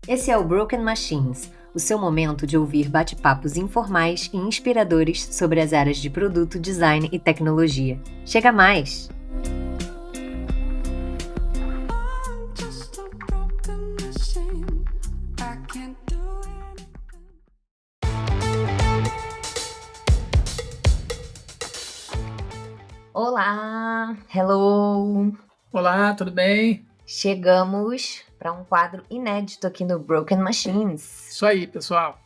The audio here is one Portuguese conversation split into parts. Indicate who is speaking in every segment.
Speaker 1: Esse é o Broken Machines, o seu momento de ouvir bate-papos informais e inspiradores sobre as áreas de produto, design e tecnologia. Chega mais! Olá! Hello!
Speaker 2: Olá, tudo bem?
Speaker 1: Chegamos para um quadro inédito aqui no Broken Machines.
Speaker 2: Isso aí, pessoal.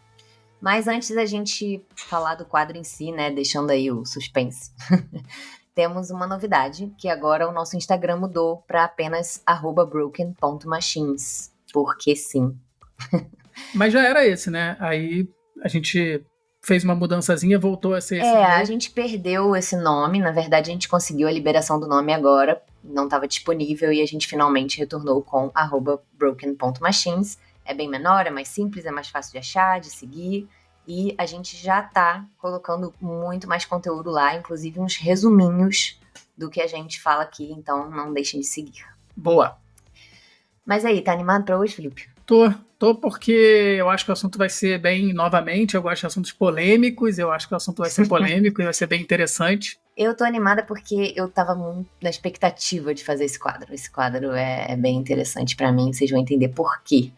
Speaker 1: Mas antes da gente falar do quadro em si, né, deixando aí o suspense, temos uma novidade, que agora o nosso Instagram mudou para apenas @broken.machines, porque sim.
Speaker 2: Mas já era esse, né? Aí a gente fez uma mudançazinha, voltou a ser esse novo.
Speaker 1: A gente perdeu esse nome, na verdade a gente conseguiu a liberação do nome agora, não estava disponível e a gente finalmente retornou com @broken.machines. É bem menor, é mais simples, é mais fácil de achar, de seguir. E a gente já tá colocando muito mais conteúdo lá, inclusive uns resuminhos do que a gente fala aqui, então não deixem de seguir.
Speaker 2: Boa.
Speaker 1: Mas aí, tá animado pra hoje, Felipe?
Speaker 2: Tô porque eu acho que o assunto vai ser bem, novamente, eu gosto de assuntos polêmicos, eu acho que o assunto vai ser polêmico e vai ser bem interessante.
Speaker 1: Eu tô animada porque eu tava muito na expectativa de fazer esse quadro. Esse quadro é bem interessante pra mim, vocês vão entender por quê.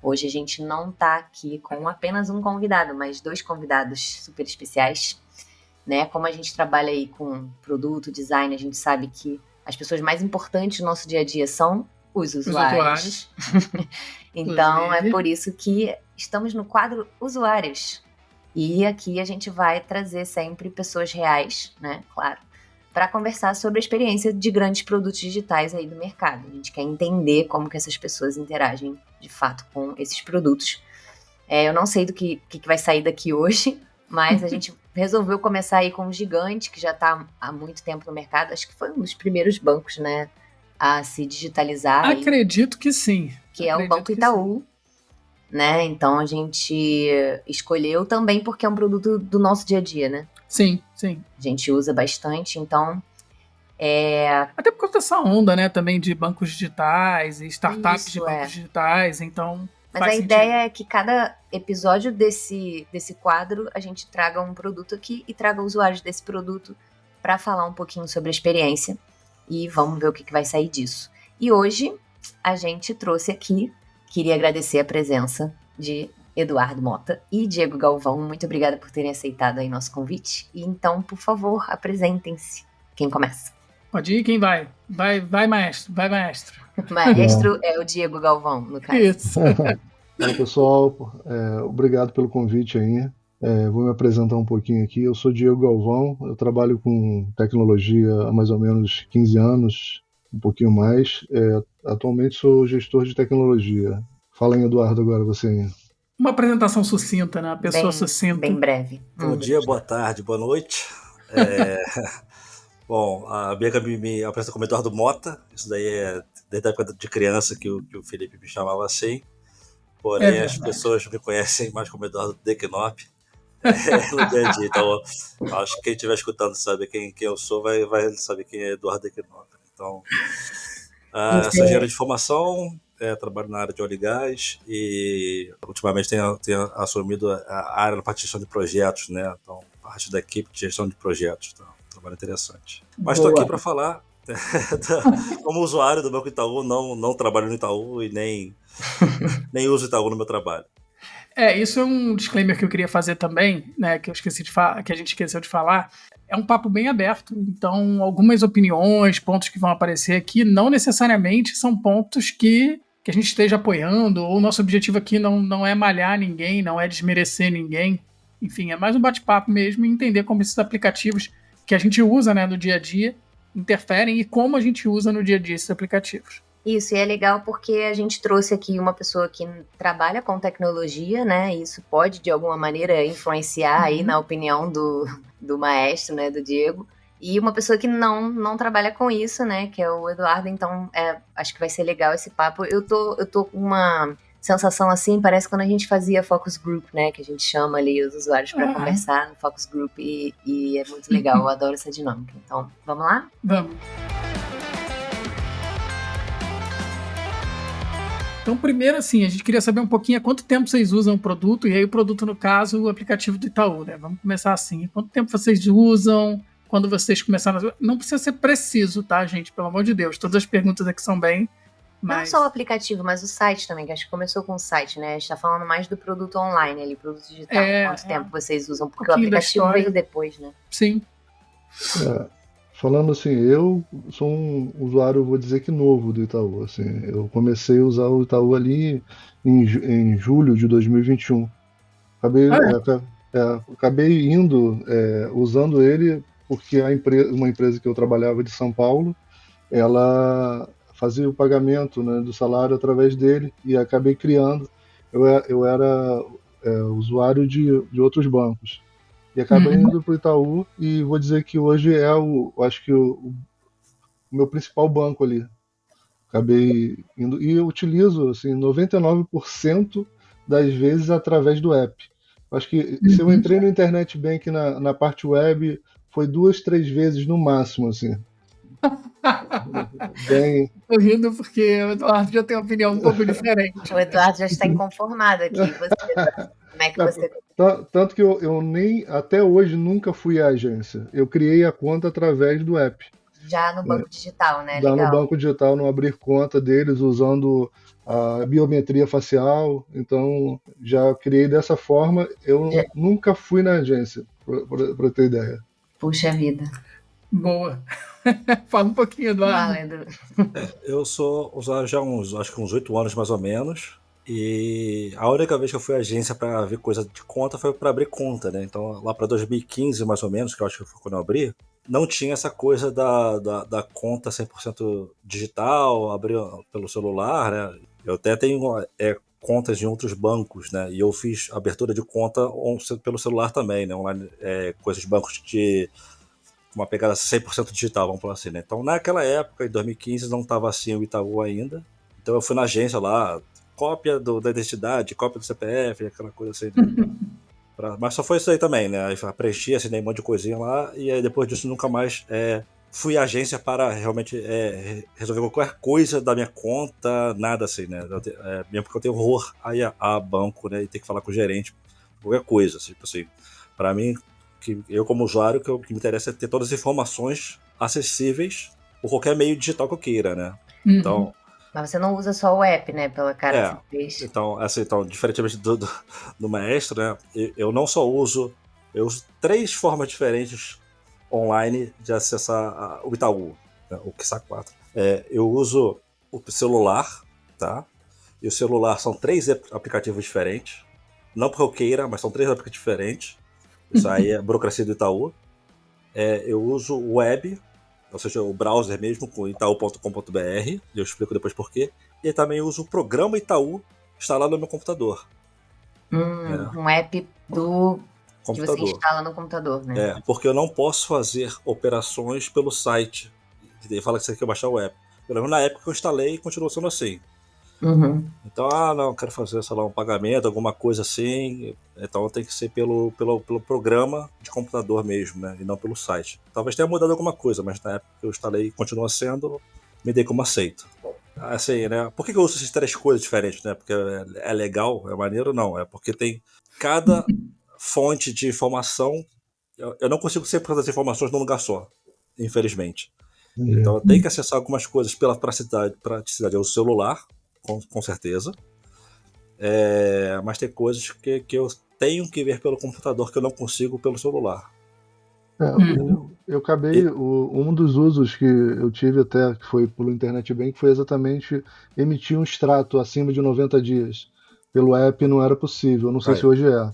Speaker 1: Hoje a gente não tá aqui com apenas um convidado, mas 2 convidados super especiais, né? Como a gente trabalha aí com produto, design, a gente sabe que as pessoas mais importantes no nosso dia a dia são os usuários. Então é por isso que estamos no quadro Usuários. E aqui a gente vai trazer sempre pessoas reais, né? Claro, para conversar sobre a experiência de grandes produtos digitais aí do mercado. A gente quer entender como que essas pessoas interagem de fato com esses produtos. Eu não sei do que vai sair daqui hoje, mas a gente resolveu começar aí com um gigante que já está há muito tempo no mercado. Acho que foi um dos primeiros bancos, né, a se digitalizar.
Speaker 2: Acredito que sim.
Speaker 1: Que é o Banco Itaú. Né? Então a gente escolheu também porque é um produto do nosso dia a dia, né?
Speaker 2: Sim, sim.
Speaker 1: A gente usa bastante, então...
Speaker 2: Até por causa dessa onda, né, também de bancos digitais e startups de bancos digitais, então...
Speaker 1: Mas a ideia é que cada episódio desse quadro a gente traga um produto aqui e traga usuários desse produto para falar um pouquinho sobre a experiência e vamos ver o que vai sair disso. E hoje a gente trouxe aqui, queria agradecer a presença de Eduardo Mota e Diego Galvão. Muito obrigada por terem aceitado aí nosso convite. E então, por favor, apresentem-se. Quem começa?
Speaker 2: Pode ir, quem vai? Vai, maestro. Vai, maestro.
Speaker 1: Maestro é o Diego Galvão, no caso.
Speaker 2: Isso.
Speaker 3: Olá, pessoal. Obrigado pelo convite aí. Vou me apresentar um pouquinho aqui. Eu sou Diego Galvão. Eu trabalho com tecnologia há mais ou menos 15 anos, um pouquinho mais. Atualmente sou gestor de tecnologia. Fala aí, Eduardo, agora você aí.
Speaker 2: Uma apresentação sucinta, né? A pessoa sucinta.
Speaker 1: Bem breve.
Speaker 4: Bom dia, boa tarde, boa noite. Bom, a Bianca me apresenta como Eduardo Mota. Isso daí é desde a época de criança que o Felipe me chamava assim. Porém, as pessoas me conhecem mais como Eduardo Decknop no dia a dia. Então, acho que quem estiver escutando sabe quem eu sou, vai saber quem é Eduardo Decknop. Então, sou engenheiro de formação, trabalho na área de óleo e gás e ultimamente tenho assumido a área da parte de gestão de projetos, né? Então, parte da equipe de gestão de projetos. Então, trabalho interessante. Mas estou aqui para falar como usuário do Banco Itaú, não trabalho no Itaú e nem uso Itaú no meu trabalho.
Speaker 2: Isso é um disclaimer que eu queria fazer também, né, que a gente esqueceu de falar. É um papo bem aberto, então algumas opiniões, pontos que vão aparecer aqui, não necessariamente são pontos que a gente esteja apoiando, ou o nosso objetivo aqui não é malhar ninguém, não é desmerecer ninguém. Enfim, é mais um bate-papo mesmo e entender como esses aplicativos que a gente usa, né, no dia a dia interferem e como a gente usa no dia a dia esses aplicativos.
Speaker 1: Isso, e é legal porque a gente trouxe aqui uma pessoa que trabalha com tecnologia, né? E isso pode, de alguma maneira, influenciar aí na opinião do maestro, né? Do Diego. E uma pessoa que não trabalha com isso, né? Que é o Eduardo. Então, acho que vai ser legal esse papo. Eu tô com uma sensação assim, parece quando a gente fazia Focus Group, né? Que a gente chama ali os usuários para conversar no Focus Group. E é muito legal, eu adoro essa dinâmica. Então, vamos lá?
Speaker 2: Vamos. Então, primeiro, assim, a gente queria saber um pouquinho há quanto tempo vocês usam o produto, e aí o produto, no caso, o aplicativo do Itaú, né? Vamos começar assim. Quanto tempo vocês usam? Quando vocês começaram? Não precisa ser preciso, tá, gente? Pelo amor de Deus. Todas as perguntas aqui são bem...
Speaker 1: Não só o aplicativo, mas o site também, que acho que começou com o site, né? A gente tá falando mais do produto online ali, produto digital. Quanto tempo vocês usam? Porque o aplicativo veio depois, né?
Speaker 2: Sim.
Speaker 3: Falando assim, eu sou um usuário, vou dizer que novo do Itaú. Assim, eu comecei a usar o Itaú ali em julho de 2021. Acabei indo, usando ele, porque uma empresa que eu trabalhava de São Paulo, ela fazia o pagamento, né, do salário através dele, e acabei criando. Eu era usuário de outros bancos. E acabei indo para o Itaú, e vou dizer que hoje acho que o meu principal banco ali. Acabei indo, e eu utilizo assim, 99% das vezes através do app. Acho que se eu entrei no Internet Bank na parte web, foi 2, 3 vezes no máximo, assim.
Speaker 2: Bem... Tô rindo porque o Eduardo já tem uma opinião um pouco diferente.
Speaker 1: O Eduardo já está inconformado aqui. Como é que você...
Speaker 3: Tanto que eu nem, até hoje, nunca fui à agência. Eu criei a conta através do app.
Speaker 1: Já no banco digital, né?
Speaker 3: Já
Speaker 1: Legal.
Speaker 3: no banco digital, não abrir conta deles usando a biometria facial. Então, já criei dessa forma. Eu nunca fui na agência, para ter ideia.
Speaker 1: Puxa vida.
Speaker 2: Boa. Fala um pouquinho, Eduardo.
Speaker 4: Eu sou usuário já acho que uns 8 anos mais ou menos. E a única vez que eu fui à agência para ver coisa de conta foi para abrir conta, né? Então, lá para 2015, mais ou menos, que eu acho que foi quando eu abri, não tinha essa coisa da conta 100% digital, abrir pelo celular, né? Eu até tenho contas em outros bancos, né? E eu fiz abertura de conta pelo celular também, né? Online, coisas de bancos de uma pegada 100% digital, vamos falar assim, né? Então, naquela época, em 2015, não estava assim o Itaú ainda. Então, eu fui na agência lá, cópia da identidade, cópia do CPF, aquela coisa assim. Mas só foi isso aí também, né? Aí preenchi, assinei um monte de coisinha lá, e aí depois disso nunca mais fui à agência para realmente resolver qualquer coisa da minha conta, nada assim, né? Mesmo porque eu tenho horror a banco, né? E ter que falar com o gerente, qualquer coisa, tipo assim. Para mim, eu como usuário, o que me interessa é ter todas as informações acessíveis por qualquer meio digital que eu queira, né? Então...
Speaker 1: Mas você não usa só o app, né? Pela cara que você fez.
Speaker 4: Então, diferentemente do maestro, né? Eu não só uso... Eu uso 3 formas diferentes online de acessar o Itaú, né, o Quiçá 4. Eu uso o celular, tá? E o celular são 3 aplicativos diferentes. Não porque eu queira, mas são 3 aplicativos diferentes. Isso aí é burocracia do Itaú. Eu uso o web, ou seja, o browser mesmo, com itaú.com.br, e eu explico depois por quê. E também uso o programa Itaú instalado no meu computador.
Speaker 1: Um app do computador. Que você instala no computador, né?
Speaker 4: Porque eu não posso fazer operações pelo site. Ele fala que você quer baixar o app. Pelo menos na época que eu instalei, continua sendo assim. Então, não, quero fazer, sei lá, um pagamento, alguma coisa assim. Então tem que ser pelo programa de computador mesmo, né? E não pelo site. Talvez tenha mudado alguma coisa, mas na época que eu instalei e continua sendo, me dei como aceito. Assim, né? Por que eu uso essas 3 coisas diferentes, né? Porque é legal, é maneiro? Não. É porque tem cada fonte de informação. Eu não consigo sempre fazer as informações num lugar só, infelizmente. Então eu tenho que acessar algumas coisas pela praticidade do celular, com certeza. Mas tem coisas que eu tenho que ver pelo computador que eu não consigo pelo celular.
Speaker 3: Eu acabei, um dos usos que eu tive até, que foi pelo Internet Bank, foi exatamente emitir um extrato acima de 90 dias. Pelo app não era possível, não sei se hoje é.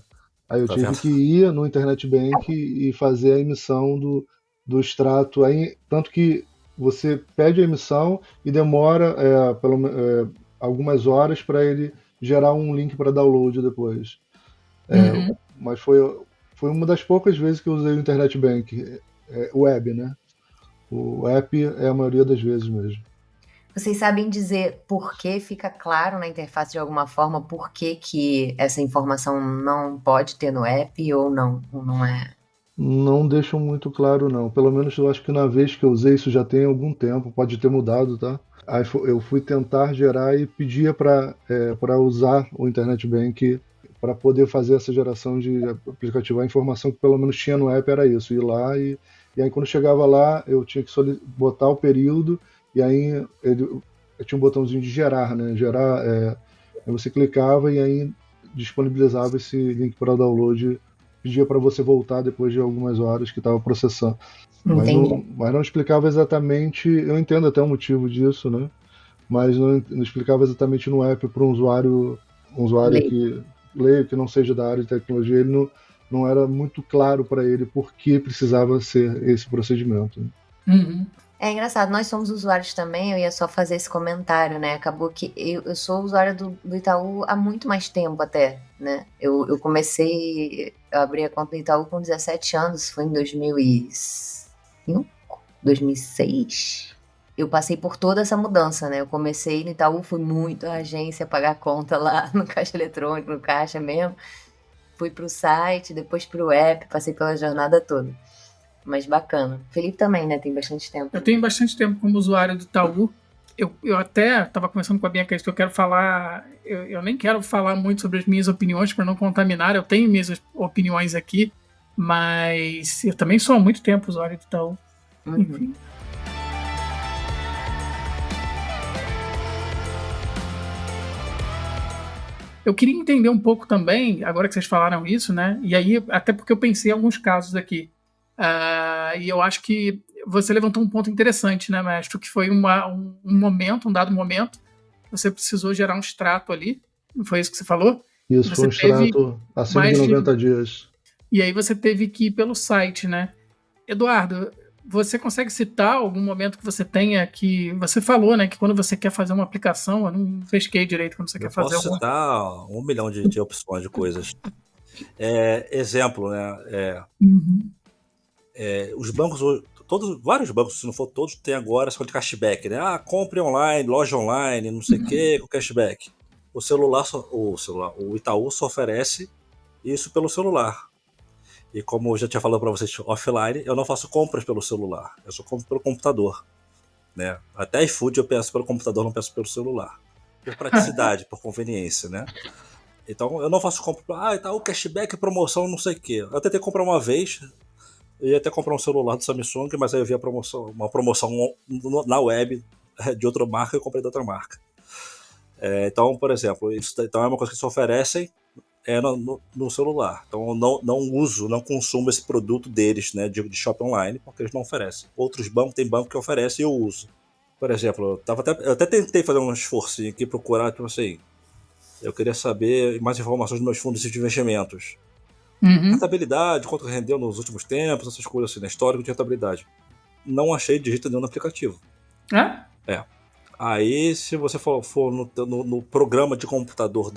Speaker 3: Aí eu tive que ir no Internet Bank e fazer a emissão do extrato. Aí, tanto que você pede a emissão e demora algumas horas para ele gerar um link para download depois. Mas foi uma das poucas vezes que eu usei o Internet Bank, web, né? O app é a maioria das vezes mesmo.
Speaker 1: Vocês sabem dizer por que fica claro na interface de alguma forma por que essa informação não pode ter no app ou não é?
Speaker 3: Não deixam muito claro, não. Pelo menos eu acho que na vez que eu usei isso já tem algum tempo, pode ter mudado, tá? Aí eu fui tentar gerar e pedia para usar o Internet Bank para poder fazer essa geração de aplicativo. A informação que pelo menos tinha no app era isso, ir lá e aí quando chegava lá eu tinha que botar o período e aí eu tinha um botãozinho de gerar, né? Gerar, aí você clicava e aí disponibilizava esse link para download, pedia para você voltar depois de algumas horas que estava processando.
Speaker 1: Entendi.
Speaker 3: Mas não explicava exatamente, eu entendo até o motivo disso, né? Mas não explicava exatamente no app para um usuário
Speaker 1: Legal.
Speaker 3: que leia, que não seja da área de tecnologia, ele não era muito claro para ele por que precisava ser esse procedimento, né?
Speaker 2: Uhum.
Speaker 1: É engraçado, nós somos usuários também, eu ia só fazer esse comentário, né? Acabou que eu sou usuária do Itaú há muito mais tempo até, né? Eu abri a conta do Itaú com 17 anos, foi em 2005, 2006. Eu passei por toda essa mudança, né? Eu comecei no Itaú, fui muito à agência pagar conta lá no caixa eletrônico, no caixa mesmo. Fui pro site, depois pro app, passei pela jornada toda. Mas bacana. Felipe também, né? Tem bastante tempo.
Speaker 2: Eu tenho bastante tempo como usuário do Itaú. Eu até estava conversando com a Bianca isso que eu quero falar. Eu nem quero falar muito sobre as minhas opiniões para não contaminar. Eu tenho minhas opiniões aqui, mas eu também sou há muito tempo usuário do Itaú.
Speaker 1: Uhum.
Speaker 2: Enfim. Eu queria entender um pouco também, agora que vocês falaram isso, né? E aí, até porque eu pensei em alguns casos aqui. E eu acho que você levantou um ponto interessante, né, mestre? Que foi um dado momento, você precisou gerar um extrato ali, não foi isso que você falou?
Speaker 3: Isso foi um
Speaker 2: Teve
Speaker 3: extrato acima de
Speaker 2: mais
Speaker 3: 90 dias.
Speaker 2: E aí você teve que ir pelo site, né? Eduardo, você consegue citar algum momento que você tenha que... Você falou, né, que quando você quer fazer uma aplicação, eu não pesquei direito quando você quer fazer
Speaker 4: posso
Speaker 2: alguma...
Speaker 4: citar 1 milhão de opções de coisas. Exemplo, né?
Speaker 2: Uhum.
Speaker 4: Os bancos, vários bancos, se não for todos, tem agora essa coisa de cashback, né? Compre online, loja online, não sei o que, com cashback. O Itaú só oferece isso pelo celular. E como eu já tinha falado para vocês offline, eu não faço compras pelo celular, eu só compro pelo computador, né? Até iFood eu peço pelo computador, não peço pelo celular. Por praticidade, por conveniência, né? Então eu não faço compra, Itaú cashback, promoção, não sei o que. Eu tentei comprar uma vez, eu ia até comprar um celular do Samsung, mas aí eu vi uma promoção na web de outra marca e eu comprei de outra marca. Então, por exemplo, então é uma coisa que se oferecem no celular. Então eu não consumo esse produto deles, né, de shopping online, porque eles não oferecem. Outros bancos, tem banco que oferece e eu uso. Por exemplo, eu até tentei fazer um esforço aqui, procurar, tipo assim, eu queria saber mais informações dos meus fundos de investimentos.
Speaker 2: Uhum.
Speaker 4: Rentabilidade, quanto rendeu nos últimos tempos, essas coisas assim, né? Histórico de rentabilidade. Não achei de jeito nenhum no aplicativo. Aí, se você for no programa de computador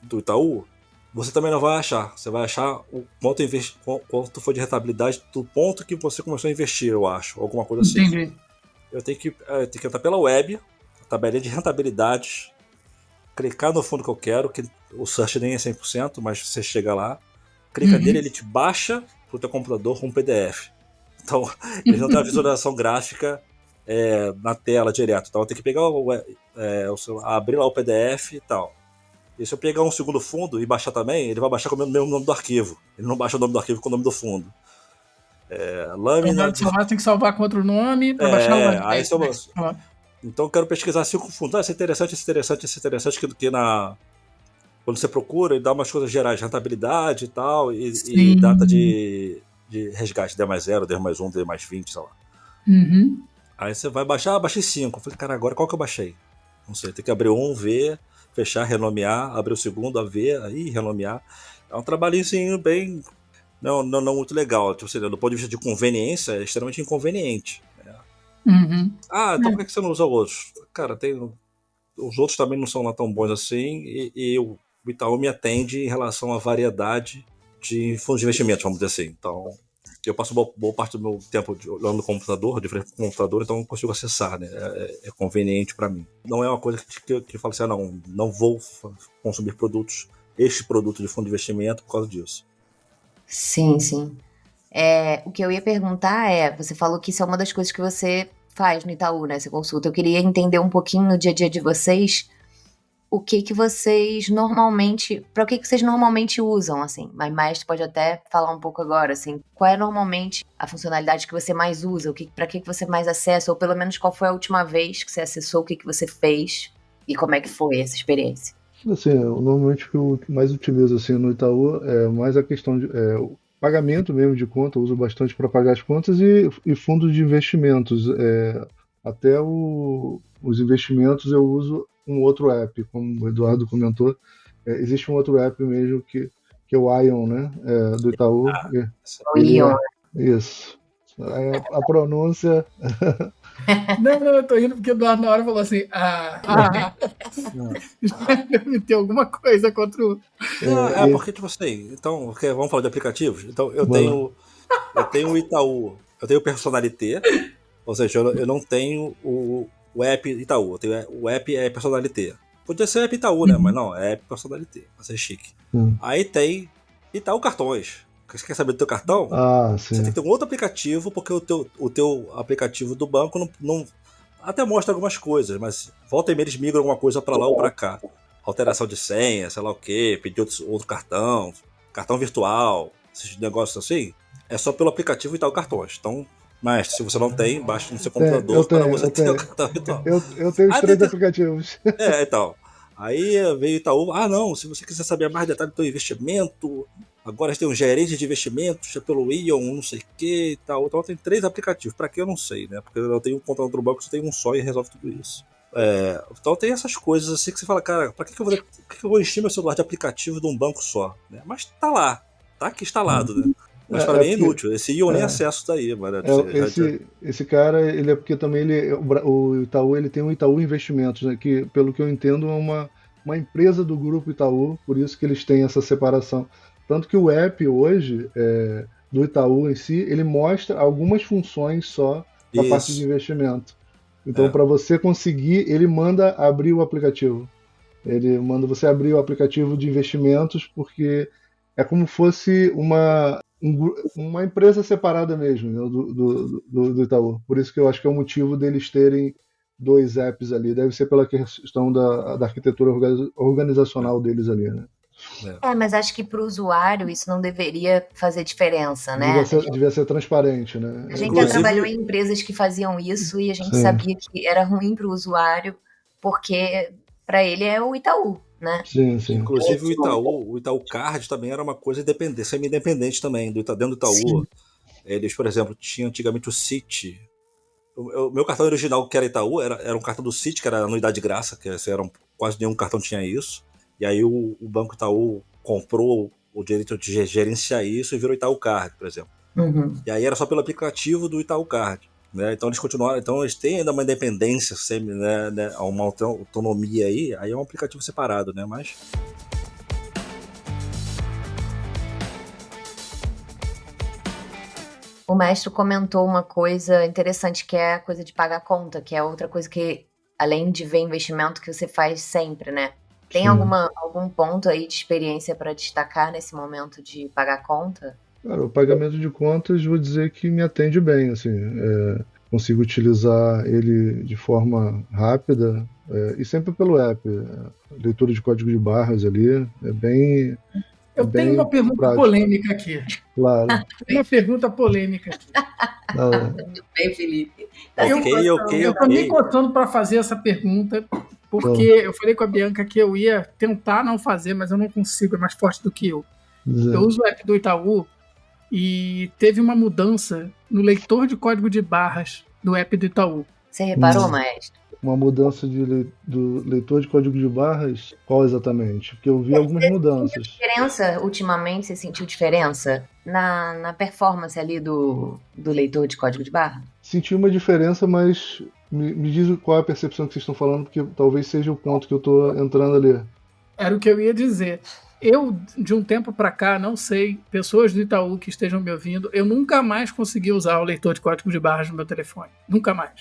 Speaker 4: do Itaú, você também não vai achar. Você vai achar o quanto foi de rentabilidade do ponto que você começou a investir, eu acho. Alguma coisa assim.
Speaker 2: Entendi.
Speaker 4: Eu tenho que entrar pela web, tabelinha de rentabilidades, clicar no fundo que eu quero, que o search nem é 100%, mas você chega lá, clica nele, ele te baixa pro teu computador com um PDF. Então, ele não tem uma visualização gráfica na tela direto. Então, eu tenho que pegar o celular, abrir lá o PDF e tal. E se eu pegar um segundo fundo e baixar também, ele vai baixar com o mesmo nome do arquivo. Ele não baixa o nome do arquivo com o nome do fundo. Lâmina de...
Speaker 2: Tem que salvar com outro nome para baixar o nome.
Speaker 4: Aí então eu quero pesquisar 5 fundos. Esse é interessante, esse é interessante, esse é interessante, que quando você procura, ele dá umas coisas gerais, rentabilidade e tal, e data de resgate, D mais 0, D mais 1, D mais 20, sei lá.
Speaker 2: Uhum.
Speaker 4: Aí você vai baixar, baixei 5. Eu falei, cara, agora qual que eu baixei? Não sei, tem que abrir um, ver, fechar, renomear, abrir o segundo, ver, aí renomear. É um trabalhinho bem... Não muito legal. Tipo assim, do ponto de vista de conveniência, é extremamente inconveniente.
Speaker 2: Uhum.
Speaker 4: Então por que você não usa outros? Cara, os outros também não são lá tão bons assim, e o Itaú me atende em relação à variedade de fundos de investimento, vamos dizer assim. Então, eu passo boa parte do meu tempo olhando no computador, de frente com o computador, então eu consigo acessar, né? É conveniente para mim. Não é uma coisa que eu falo assim, não vou consumir este produto de fundo de investimento por causa disso.
Speaker 1: Sim, sim. O que eu ia perguntar você falou que isso é uma das coisas que você faz no Itaú, né? Você consulta. Eu queria entender um pouquinho no dia a dia de vocês o que vocês normalmente, para o que vocês normalmente usam, assim. Mas mais, tu pode até falar um pouco agora, assim, qual é normalmente a funcionalidade que você mais usa, para que você mais acessa, ou pelo menos qual foi a última vez que você acessou, o que você fez e como é que foi essa experiência?
Speaker 3: Assim, normalmente o que eu mais utilizo assim, no Itaú é mais a questão de o pagamento mesmo de conta, eu uso bastante para pagar as contas e fundos de investimentos. Até os investimentos eu uso um outro app, como o Eduardo comentou. Existe um outro app mesmo que é o Ion, né? Do Itaú.
Speaker 1: O Ion.
Speaker 3: Isso. A pronúncia.
Speaker 2: Não, eu tô rindo porque o Eduardo na hora falou assim, deve ter alguma coisa contra o...
Speaker 4: Não, porque, tipo assim, então, vamos falar de aplicativos? Então, eu tenho o Itaú, eu tenho o Personalité, ou seja, eu não tenho o app Itaú, o app é Personalité. Podia ser app Itaú, né? Mas não, é app Personalité, pra ser chique. Aí tem Itaú Cartões. Você quer saber do teu cartão?
Speaker 3: Sim.
Speaker 4: Você tem que ter um outro aplicativo, porque o teu aplicativo do banco não até mostra algumas coisas, mas volta e meia eles migram alguma coisa pra lá ou pra cá. Alteração de senha, sei lá o quê, pedir outro cartão virtual, esses negócios assim, é só pelo aplicativo Itaú Cartões. Então, mas se você não tem, baixa no seu computador para você ter o cartão virtual.
Speaker 3: Eu tenho os 3 aplicativos.
Speaker 4: Então. Aí veio Itaú, não, se você quiser saber mais detalhes do teu investimento, agora tem um gerente de investimentos pelo Ion, não sei o que e tal. Então tem 3 aplicativos, para que eu não sei, né? Porque eu tenho um conta no banco, você tem um só e resolve tudo isso. Então tem essas coisas assim que você fala, cara, pra que eu vou encher meu celular de aplicativo de um banco só? Né? Mas tá lá, tá aqui instalado, né? Mas para mim é inútil, esse Ion nem acesso daí, mano.
Speaker 3: Esse cara, ele é porque também o Itaú, ele tem um Itaú Investimentos, né, que pelo que eu entendo é uma empresa do grupo Itaú, por isso que eles têm essa separação. Tanto que o app hoje, do Itaú em si, ele mostra algumas funções só da parte de investimento. Então, para você conseguir, ele manda abrir o aplicativo. Ele manda você abrir o aplicativo de investimentos, porque é como fosse uma empresa separada mesmo, né, do Itaú. Por isso que eu acho que é o motivo deles terem 2 apps ali. Deve ser pela questão da arquitetura organizacional deles ali, né?
Speaker 1: Mas acho que para o usuário isso não deveria fazer diferença, né?
Speaker 3: Devia ser transparente, né?
Speaker 1: A gente já trabalhou em empresas que faziam isso e a gente sabia que era ruim para o usuário, porque para ele é o Itaú, né?
Speaker 3: Sim.
Speaker 4: Inclusive o Itaú Card também era uma coisa semi-independente também. Dentro do Itaú, sim. Eles, por exemplo, tinham antigamente o Citi. O meu cartão original, que era Itaú, era um cartão do Citi, que era anuidade de graça, que quase nenhum cartão tinha isso. E aí o Banco Itaú comprou o direito de gerenciar isso e virou Itaú Card, por exemplo.
Speaker 1: Uhum.
Speaker 4: E aí era só pelo aplicativo do Itaú Card. Né? Então eles continuaram, eles têm ainda uma independência, né, uma autonomia aí é um aplicativo separado, né? Mas
Speaker 1: o mestre comentou uma coisa interessante, que é a coisa de pagar conta, que é outra coisa que, além de ver investimento, que você faz sempre, né? Tem algum ponto aí de experiência para destacar nesse momento de pagar conta?
Speaker 3: Cara, o pagamento de contas, vou dizer que me atende bem, assim, consigo utilizar ele de forma rápida e sempre pelo app. Leitura de código de barras ali, é bem...
Speaker 2: Eu tenho uma pergunta polêmica aqui.
Speaker 3: Claro.
Speaker 2: Uma pergunta polêmica aqui.
Speaker 1: Muito bem, Felipe.
Speaker 2: Eu tô me contando para fazer essa pergunta, porque eu falei com a Bianca que eu ia tentar não fazer, mas eu não consigo, é mais forte do que eu. Eu uso o app do Itaú e teve uma mudança no leitor de código de barras do app do Itaú.
Speaker 1: Você reparou, maestro?
Speaker 3: Uma mudança do leitor de código de barras? Qual exatamente? Porque eu vi algumas mudanças.
Speaker 1: Você sentiu diferença ultimamente? Você sentiu diferença na performance ali do leitor de código de barra?
Speaker 3: Senti uma diferença, mas me diz qual é a percepção que vocês estão falando, porque talvez seja o ponto que eu estou entrando ali.
Speaker 2: Era o que eu ia dizer. Eu, de um tempo para cá, não sei, pessoas do Itaú que estejam me ouvindo, eu nunca mais consegui usar o leitor de código de barras no meu telefone. Nunca mais.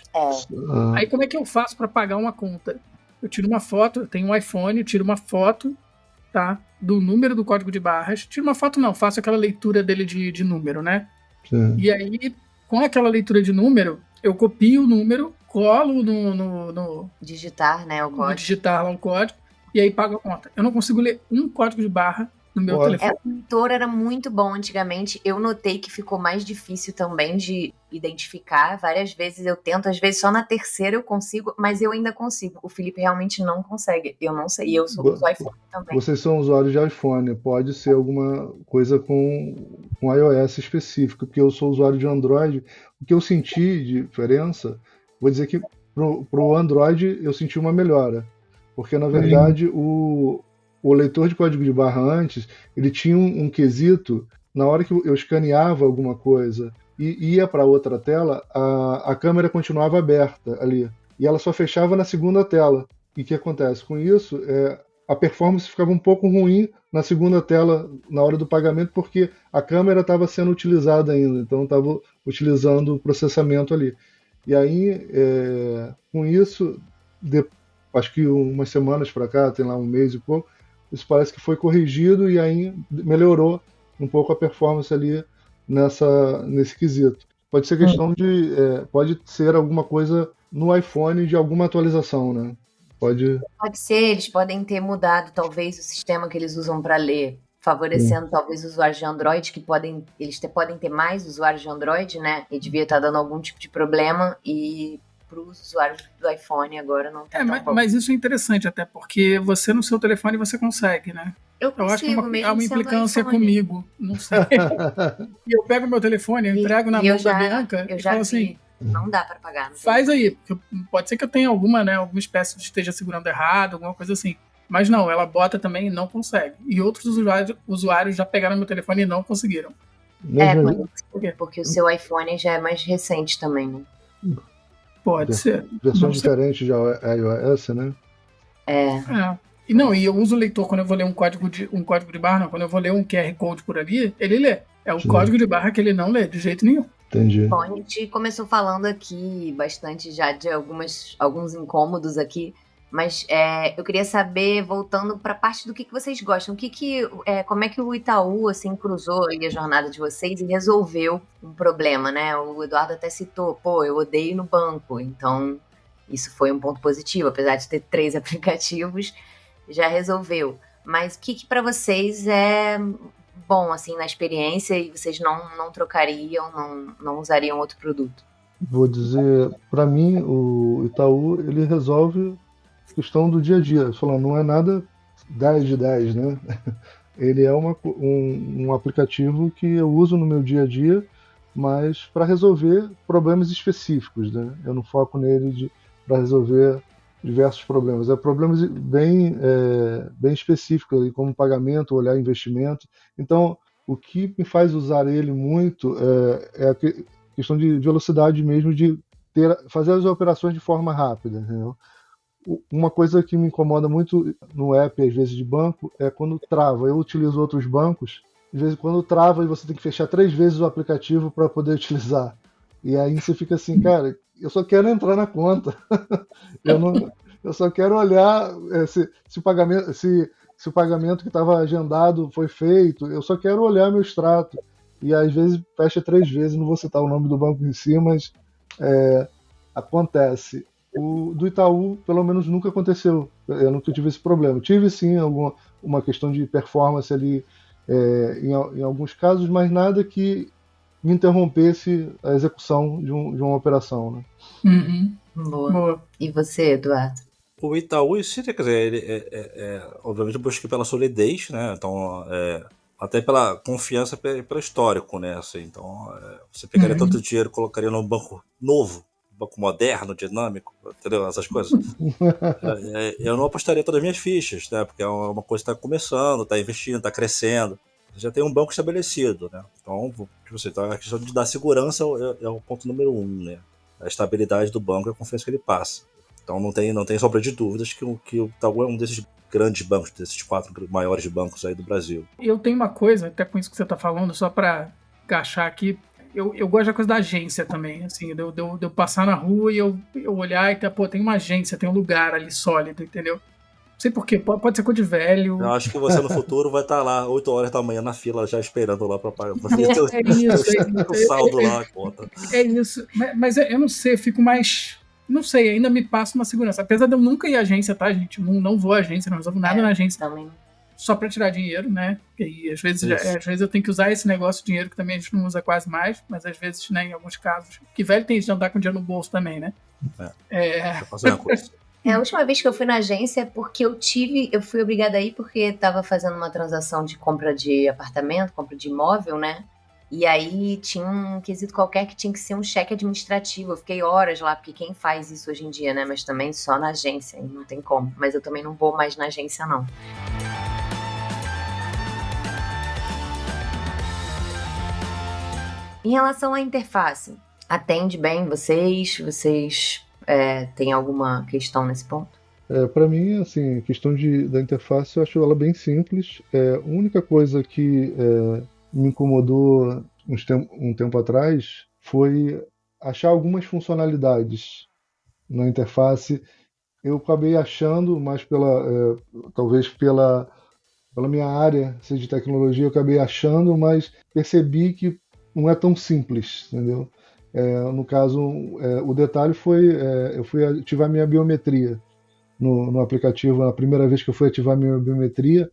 Speaker 2: Aí como é que eu faço para pagar uma conta? Eu tiro uma foto, eu tenho um iPhone, eu tiro uma foto, tá, do número do código de barras. Tiro uma foto não, faço aquela leitura dele de número, né?
Speaker 3: Sim.
Speaker 2: E aí, com aquela leitura de número, eu copio o número, colo no
Speaker 1: Digitar, né, o
Speaker 2: vou
Speaker 1: código.
Speaker 2: digitar lá um código e aí pago a conta. Eu não consigo ler um código de barra no meu telefone.
Speaker 1: O leitor era muito bom antigamente. Eu notei que ficou mais difícil também de identificar. Várias vezes eu tento, às vezes só na terceira eu consigo, mas eu ainda consigo. O Felipe realmente não consegue. Eu não sei. E eu uso iPhone também.
Speaker 3: Vocês são usuários de iPhone, pode ser alguma coisa com iOS específico, porque eu sou usuário de Android. O que eu senti de diferença, vou dizer que pro Android eu senti uma melhora, porque na verdade o leitor de código de barra antes, ele tinha um quesito, na hora que eu escaneava alguma coisa e ia para outra tela, a câmera continuava aberta ali, e ela só fechava na segunda tela. E o que acontece com isso? A performance ficava um pouco ruim na segunda tela na hora do pagamento, porque a câmera estava sendo utilizada ainda, então estava utilizando o processamento ali. E aí, com isso, acho que umas semanas para cá, tem lá um mês e pouco, isso parece que foi corrigido e aí melhorou um pouco a performance ali nesse quesito. Pode ser questão pode ser alguma coisa no iPhone de alguma atualização, né? Pode
Speaker 1: ser, eles podem ter mudado talvez o sistema que eles usam para ler, favorecendo talvez usuários de Android eles podem ter mais usuários de Android, né? E devia estar dando algum tipo de problema e para os usuários do iPhone agora não tá tão bom.
Speaker 2: Mas isso é interessante até porque você no seu telefone você consegue, né?
Speaker 1: Eu
Speaker 2: acho que há uma implicância
Speaker 1: iPhone.
Speaker 2: Comigo, não sei. E eu pego meu telefone, eu entrego na mão da Bianca e falo assim,
Speaker 1: não dá para pagar.
Speaker 2: Faz aí, porque pode ser que eu tenha alguma espécie de esteja segurando errado, alguma coisa assim. Mas não, ela bota também e não consegue. E outros usuários já pegaram meu telefone e não conseguiram.
Speaker 1: Porque o seu iPhone já é mais recente também, né?
Speaker 2: Pode ser.
Speaker 3: Versão diferente de iOS, né?
Speaker 2: E eu uso o leitor quando eu vou ler um código de barra, não. Quando eu vou ler um QR Code por ali, ele lê. É o código de barra que ele não lê, de jeito nenhum.
Speaker 3: Entendi.
Speaker 1: Bom, a gente começou falando aqui bastante já de alguns incômodos aqui, mas eu queria saber, voltando para a parte do que vocês gostam, como é que o Itaú assim, cruzou aí a jornada de vocês e resolveu um problema, né? O Eduardo até citou, eu odeio no banco, então isso foi um ponto positivo, apesar de ter 3 aplicativos, já resolveu. Mas o que para vocês é bom, assim, na experiência e vocês não trocariam, não usariam outro produto?
Speaker 3: Vou dizer, para mim, o Itaú, ele resolve a questão do dia a dia. Falando, não é nada 10 de 10, né? Ele é um aplicativo que eu uso no meu dia a dia, mas para resolver problemas específicos, né? Eu não foco nele para resolver diversos problemas. Problemas bem específicos, como pagamento, olhar investimento. Então, o que me faz usar ele muito é a questão de velocidade mesmo, de fazer as operações de forma rápida. Entendeu? Uma coisa que me incomoda muito no app, às vezes, de banco, é quando trava. Eu utilizo outros bancos, às vezes quando trava e você tem que fechar 3 vezes o aplicativo para poder utilizar. E aí você fica assim, cara, eu só quero entrar na conta. Eu só quero olhar se o pagamento que estava agendado foi feito. Eu só quero olhar meu extrato. E às vezes fecha 3 vezes, não vou citar o nome do banco em si, mas acontece. O do Itaú, pelo menos, nunca aconteceu. Eu nunca tive esse problema. Tive sim uma questão de performance ali em alguns casos, mas nada que me interrompesse a execução de uma operação, né?
Speaker 2: Uhum.
Speaker 1: Boa. E você, Eduardo?
Speaker 4: O Itaú, quer dizer, ele obviamente eu busquei pela solidez, né? Então, até pela confiança, pelo histórico, né? Assim, então, você pegaria tanto dinheiro e colocaria num banco novo, banco moderno, dinâmico, entendeu? Essas coisas. Eu não apostaria todas as minhas fichas, né? Porque é uma coisa que está começando, está investindo, está crescendo. Já tem um banco estabelecido, né? Então, então a questão de dar segurança é o ponto número 1, né? A estabilidade do banco e a confiança que ele passa. Então não tem sombra de dúvidas que o Itaú é um desses grandes bancos, desses 4 maiores bancos aí do Brasil.
Speaker 2: Eu tenho uma coisa, até com isso que você está falando, só para encaixar aqui, eu gosto da coisa da agência também, assim, de eu passar na rua e eu olhar e tem uma agência, tem um lugar ali sólido, entendeu? Não sei porquê, pode ser coisa de velho.
Speaker 4: Eu acho que você no futuro vai estar lá 8 horas da manhã na fila já esperando lá pra pagar. Pra ver o saldo lá, a conta.
Speaker 2: É isso. Mas eu não sei, eu fico mais... Não sei, ainda me passa uma segurança. Apesar de eu nunca ir à agência, tá, gente? Não vou à agência, não resolvo nada na agência.
Speaker 1: Também.
Speaker 2: Só pra tirar dinheiro, né? E às vezes eu tenho que usar esse negócio de dinheiro que também a gente não usa quase mais, mas às vezes, né, em alguns casos. Que velho tem de andar com dinheiro no bolso também, né?
Speaker 4: Deixa eu fazer uma coisa.
Speaker 1: A última vez que eu fui na agência é porque eu fui obrigada a ir porque estava fazendo uma transação de compra de apartamento, compra de imóvel, né? E aí tinha um quesito qualquer que tinha que ser um cheque administrativo. Eu fiquei horas lá, porque quem faz isso hoje em dia, né? Mas também só na agência, e não tem como. Mas eu também não vou mais na agência, não. Em relação à interface, atende bem vocês? Vocês têm alguma questão nesse ponto?
Speaker 3: Para mim, assim, a questão da interface, eu acho ela bem simples. A única coisa que me incomodou um tempo atrás foi achar algumas funcionalidades na interface. Eu acabei achando, mas talvez pela minha área ser de tecnologia, eu acabei achando, mas percebi que não é tão simples, entendeu? No caso, o detalhe foi eu fui ativar minha biometria no aplicativo. A primeira vez que eu fui ativar minha biometria,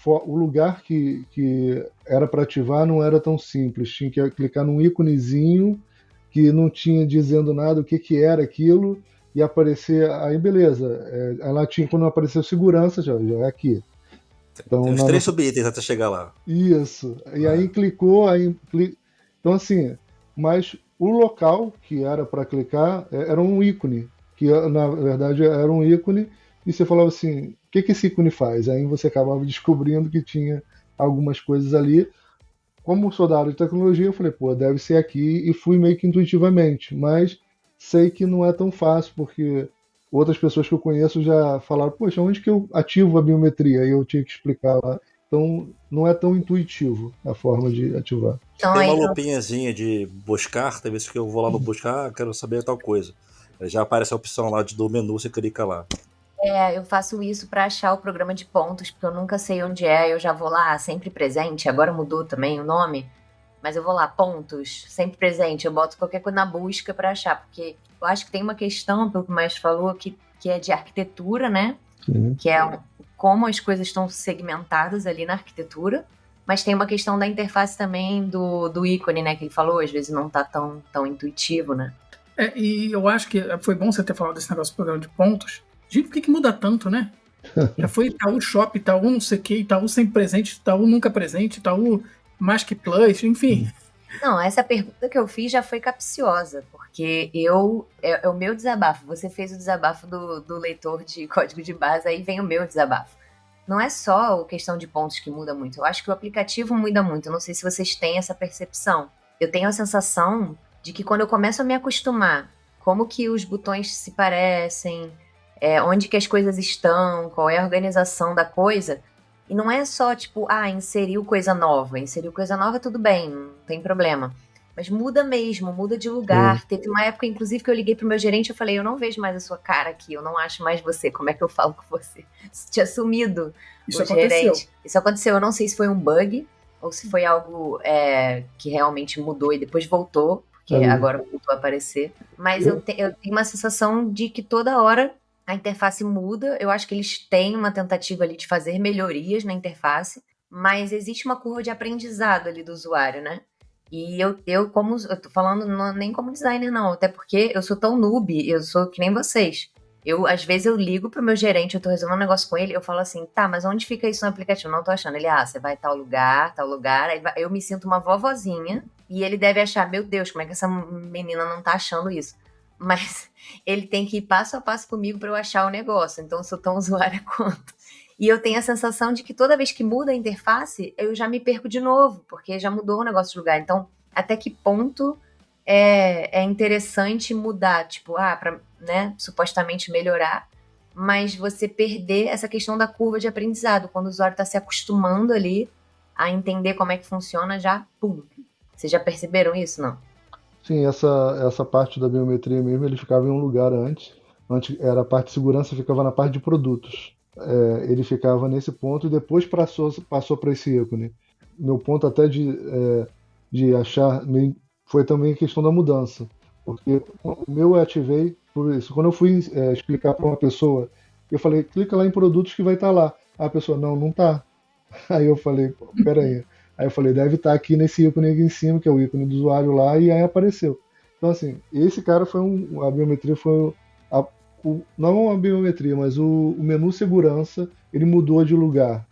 Speaker 3: o lugar que era para ativar não era tão simples. Tinha que clicar num íconezinho que não tinha dizendo nada o que era aquilo e aparecer. Aí beleza. Ela tinha, quando apareceu segurança, já é aqui. Então,
Speaker 4: tem uns 3 subitens até chegar lá.
Speaker 3: Isso. E aí clicou, então assim, mas o local que era para clicar era um ícone, que na verdade era um ícone, e você falava assim, o que esse ícone faz? Aí você acabava descobrindo que tinha algumas coisas ali. Como sou da área de tecnologia, eu falei, pô, deve ser aqui, e fui meio que intuitivamente, mas sei que não é tão fácil, porque outras pessoas que eu conheço já falaram, poxa, onde que eu ativo a biometria? Aí eu tinha que explicar lá. Então, não é tão intuitivo a forma de ativar.
Speaker 1: Então,
Speaker 4: tem uma lupinhazinha de buscar, tem vezes que eu vou lá no buscar, quero saber tal coisa. Já aparece a opção lá do menu, você clica lá.
Speaker 1: Eu faço isso para achar o programa de pontos, porque eu nunca sei onde é, eu já vou lá, sempre presente, agora mudou também o nome, mas eu vou lá, pontos, sempre presente, eu boto qualquer coisa na busca para achar, porque eu acho que tem uma questão, pelo que o Mestre falou, que é de arquitetura, né?
Speaker 3: Sim.
Speaker 1: Que é como as coisas estão segmentadas ali na arquitetura, mas tem uma questão da interface também do ícone, né, que ele falou, às vezes não tá tão intuitivo, né?
Speaker 2: E eu acho que foi bom você ter falado desse negócio do programa de pontos. Gente, por que muda tanto, né? Já foi Itaú Shop, Itaú não sei o que, Itaú sempre presente, Itaú nunca presente, Itaú mais que plus, enfim.
Speaker 1: Não, essa pergunta que eu fiz já foi capciosa, porque é o meu desabafo. Você fez o desabafo do leitor de código de base, aí vem o meu desabafo. Não é só a questão de pontos que muda muito, eu acho que o aplicativo muda muito. Eu não sei se vocês têm essa percepção. Eu tenho a sensação de que quando eu começo a me acostumar, como que os botões se parecem, onde que as coisas estão, qual é a organização da coisa. E não é só, tipo, inseriu coisa nova. Inseriu coisa nova, tudo bem, não tem problema. Mas muda mesmo, muda de lugar. Teve uma época, inclusive, que eu liguei pro meu gerente e eu falei, eu não vejo mais a sua cara aqui, eu não acho mais você, como é que eu falo com você? Tinha sumido
Speaker 2: Isso
Speaker 1: o gerente. Isso aconteceu, eu não sei se foi um bug ou se foi algo que realmente mudou e depois voltou, porque agora voltou a aparecer. Mas eu tenho uma sensação de que toda hora a interface muda. Eu acho que eles têm uma tentativa ali de fazer melhorias na interface, mas existe uma curva de aprendizado ali do usuário, né? E eu tô falando nem como designer, não, até porque eu sou tão noob, eu sou que nem vocês. Às vezes eu ligo pro meu gerente, eu tô resolvendo um negócio com ele, eu falo assim, tá, mas onde fica isso no aplicativo? Não tô achando. Ele, você vai tal lugar, aí eu me sinto uma vovozinha, e ele deve achar, meu Deus, como é que essa menina não tá achando isso? Mas ele tem que ir passo a passo comigo para eu achar o negócio, então eu sou tão usuária quanto. E eu tenho a sensação de que toda vez que muda a interface, eu já me perco de novo, porque já mudou o negócio de lugar. Então, até que ponto é interessante mudar, tipo, para, né, supostamente melhorar, mas você perder essa questão da curva de aprendizado, quando o usuário está se acostumando ali a entender como é que funciona, já, pum. Vocês já perceberam isso, não?
Speaker 3: Sim, essa parte da biometria mesmo, ele ficava em um lugar antes. Antes era a parte de segurança, ficava na parte de produtos. ele ficava nesse ponto e depois passou para esse ícone. Meu ponto até de achar foi também a questão da mudança, porque o meu eu ativei por isso. Quando eu fui explicar para uma pessoa, eu falei, clica lá em produtos que vai estar lá. A pessoa, não, não tá. Aí eu falei, peraí. Aí eu falei, deve estar aqui nesse ícone aqui em cima, que é o ícone do usuário lá, e aí apareceu. Então, assim, esse cara foi a biometria foi a, não a biometria, mas o menu segurança, ele mudou de lugar.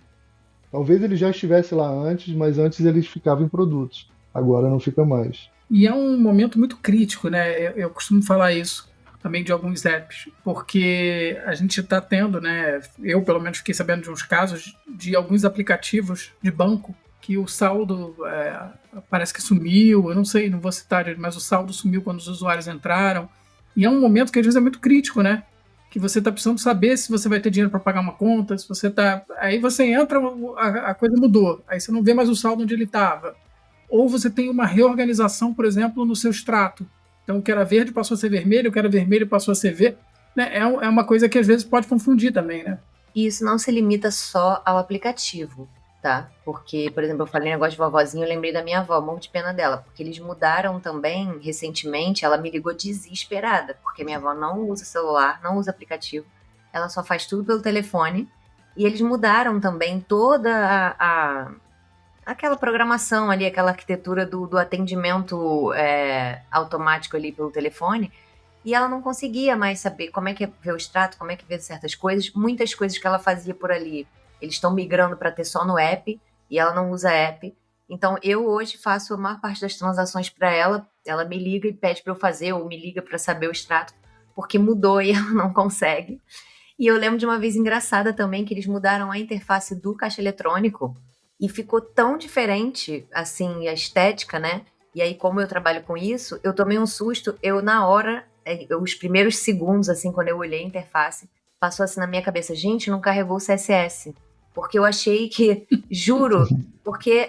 Speaker 3: Talvez ele já estivesse lá antes, mas antes ele ficava em produtos. Agora não fica mais.
Speaker 2: E é um momento muito crítico, né? Eu costumo falar isso também de alguns apps, porque a gente está tendo, né? Eu, pelo menos, fiquei sabendo de uns casos de alguns aplicativos de banco que o saldo parece que sumiu. Eu não sei, não vou citar, mas o saldo sumiu quando os usuários entraram. E é um momento que às vezes é muito crítico, né? Que você está precisando saber se você vai ter dinheiro para pagar uma conta, se você tá. Aí você entra, a coisa mudou. Aí você não vê mais o saldo onde ele estava. Ou você tem uma reorganização, por exemplo, no seu extrato. Então, o que era verde passou a ser vermelho, o que era vermelho passou a ser verde. Né? É uma coisa que às vezes pode confundir também, né?
Speaker 1: E isso não se limita só ao aplicativo, tá? Porque, por exemplo, eu falei negócio de vovozinho, eu lembrei da minha avó, morro de pena dela, porque eles mudaram também, recentemente, ela me ligou desesperada, porque minha avó não usa celular, não usa aplicativo, ela só faz tudo pelo telefone, e eles mudaram também toda aquela programação ali, aquela arquitetura do atendimento automático ali pelo telefone, e ela não conseguia mais saber como é que é ver o extrato, como é que vê certas coisas. Muitas coisas que ela fazia por ali, eles estão migrando para ter só no app, e ela não usa app. Então, eu hoje faço a maior parte das transações para ela me liga e pede para eu fazer, ou me liga para saber o extrato, porque mudou e ela não consegue. E eu lembro de uma vez engraçada também, que eles mudaram a interface do caixa eletrônico, e ficou tão diferente, assim, a estética, né? E aí, como eu trabalho com isso, eu tomei um susto. Eu, na hora, os primeiros segundos, assim, quando eu olhei a interface, passou assim na minha cabeça, gente, não carregou o CSS. Porque eu achei que, juro, porque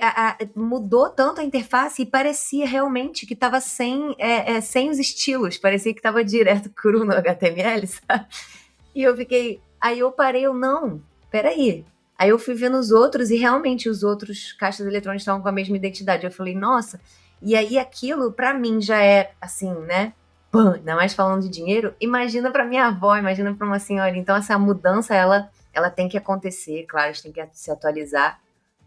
Speaker 1: mudou tanto a interface e parecia realmente que estava sem os estilos, parecia que estava direto cru no HTML, sabe? E eu fiquei, aí eu parei, não, peraí. Aí eu fui vendo os outros e realmente os outros caixas eletrônicos estavam com a mesma identidade. Eu falei, nossa, e aí aquilo pra mim já é assim, né? Pã, ainda mais falando de dinheiro, imagina pra minha avó, imagina pra uma senhora. Então essa mudança, ela tem que acontecer, claro, a gente tem que se atualizar,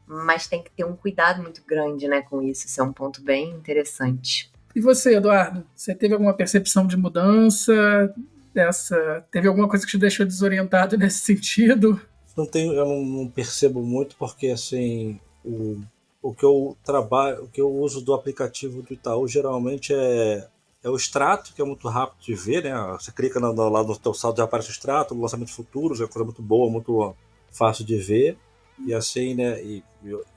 Speaker 1: mas tem que ter um cuidado muito grande, né, com isso. Isso é um ponto bem interessante.
Speaker 2: E você, Eduardo? Você teve alguma percepção de mudança teve alguma coisa que te deixou desorientado nesse sentido?
Speaker 4: Eu não percebo muito porque assim o que eu trabalho, o que eu uso do aplicativo do Itaú geralmente é o extrato, que é muito rápido de ver, né? Você clica lá no teu saldo, já aparece o extrato, o lançamento futuros, é uma coisa muito boa, muito fácil de ver. E assim, né? E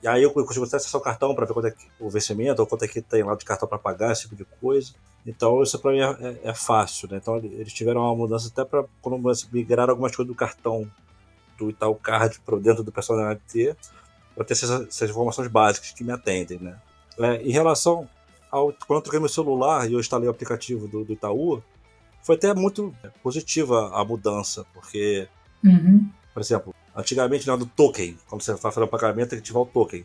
Speaker 4: aí eu consigo até acessar o cartão para ver quanto é o vencimento, ou quanto é que tem lá de cartão para pagar, esse tipo de coisa. Então isso para mim é fácil, né? Então eles tiveram uma mudança até para quando migraram algumas coisas do cartão do Itaú Card para dentro do personalité, para ter essas informações básicas que me atendem, né? Em relação quando eu troquei meu celular e eu instalei o aplicativo do Itaú, foi até muito positiva a mudança, porque, por exemplo, antigamente na do token, quando você vai fazer um pagamento, tem que ativar o token.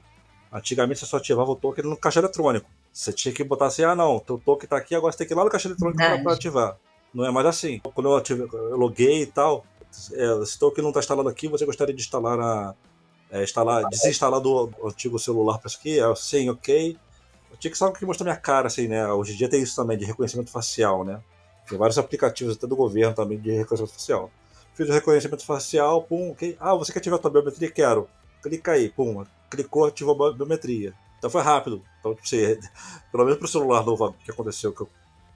Speaker 4: Antigamente você só ativava o token no caixa eletrônico. Você tinha que botar assim, não, teu token tá aqui, agora você tem que ir lá no caixa eletrônico para ativar. Não é mais assim. Quando eu loguei e tal, esse token não está instalado aqui, você gostaria de desinstalar do antigo celular para isso aqui? Sim, ok. Eu tinha que só que mostrar minha cara, assim, né? Hoje em dia tem isso também, de reconhecimento facial, né? Tem vários aplicativos até do governo também de reconhecimento facial. Fiz o reconhecimento facial, pum, ok. Você quer ativar a tua biometria? Quero. Clica aí, pum. Clicou, ativou a biometria. Então foi rápido. Então, tipo, pelo menos pro celular novo que aconteceu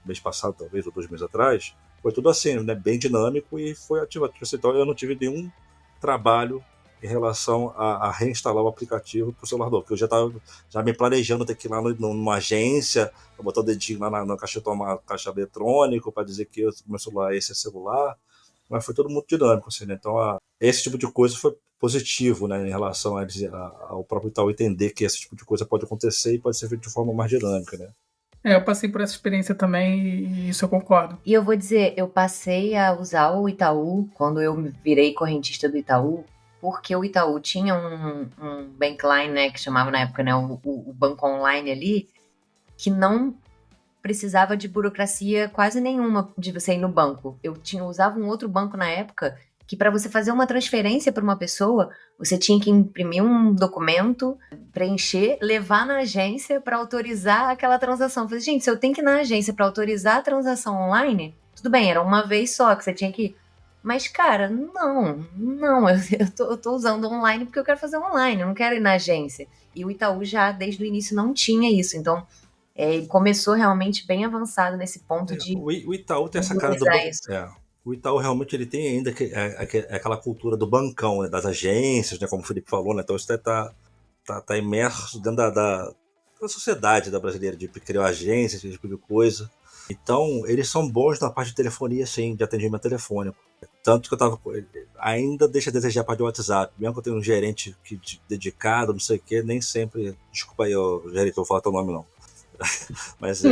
Speaker 4: mês passado, talvez, ou 2 meses atrás, foi tudo assim, né? Bem dinâmico e foi ativado. Então eu não tive nenhum trabalho em relação a reinstalar o aplicativo para o celular novo, porque eu já estava me planejando ter que ir lá numa agência, botar o dedinho lá na caixa eletrônico para dizer que o meu celular esse é celular, mas foi tudo muito dinâmico, assim, né? Então esse tipo de coisa foi positivo, né, em relação ao próprio Itaú entender que esse tipo de coisa pode acontecer e pode ser feito de forma mais dinâmica, né?
Speaker 2: Eu passei por essa experiência também e isso eu concordo.
Speaker 1: E eu vou dizer, eu passei a usar o Itaú quando eu virei correntista do Itaú, porque o Itaú tinha um bankline, né, que chamava na época, né, o banco online ali, que não precisava de burocracia quase nenhuma de você ir no banco. Usava um outro banco na época que para você fazer uma transferência para uma pessoa, você tinha que imprimir um documento, preencher, levar na agência para autorizar aquela transação. Eu falei, gente, se eu tenho que ir na agência para autorizar a transação online, tudo bem, era uma vez só que você tinha que ir. Mas, cara, não, eu tô usando online porque eu quero fazer online, eu não quero ir na agência. E o Itaú já, desde o início, não tinha isso. Então, ele começou realmente bem avançado nesse ponto de
Speaker 4: O Itaú tem essa cara do banco.
Speaker 1: isso.
Speaker 4: O Itaú realmente ele tem ainda aquela cultura do bancão, né, das agências, né, como o Felipe falou, né? Então isso tá imerso dentro da sociedade da brasileira, de criar agências, esse tipo de coisa. Então, eles são bons na parte de telefonia, sim, de atendimento telefônico. Tanto que eu tava com ele. Ainda deixa a desejar a parte do WhatsApp. Mesmo que eu tenha um gerente dedicado, não sei o quê, nem sempre. Desculpa aí, gerente, eu vou falar teu nome não. Mas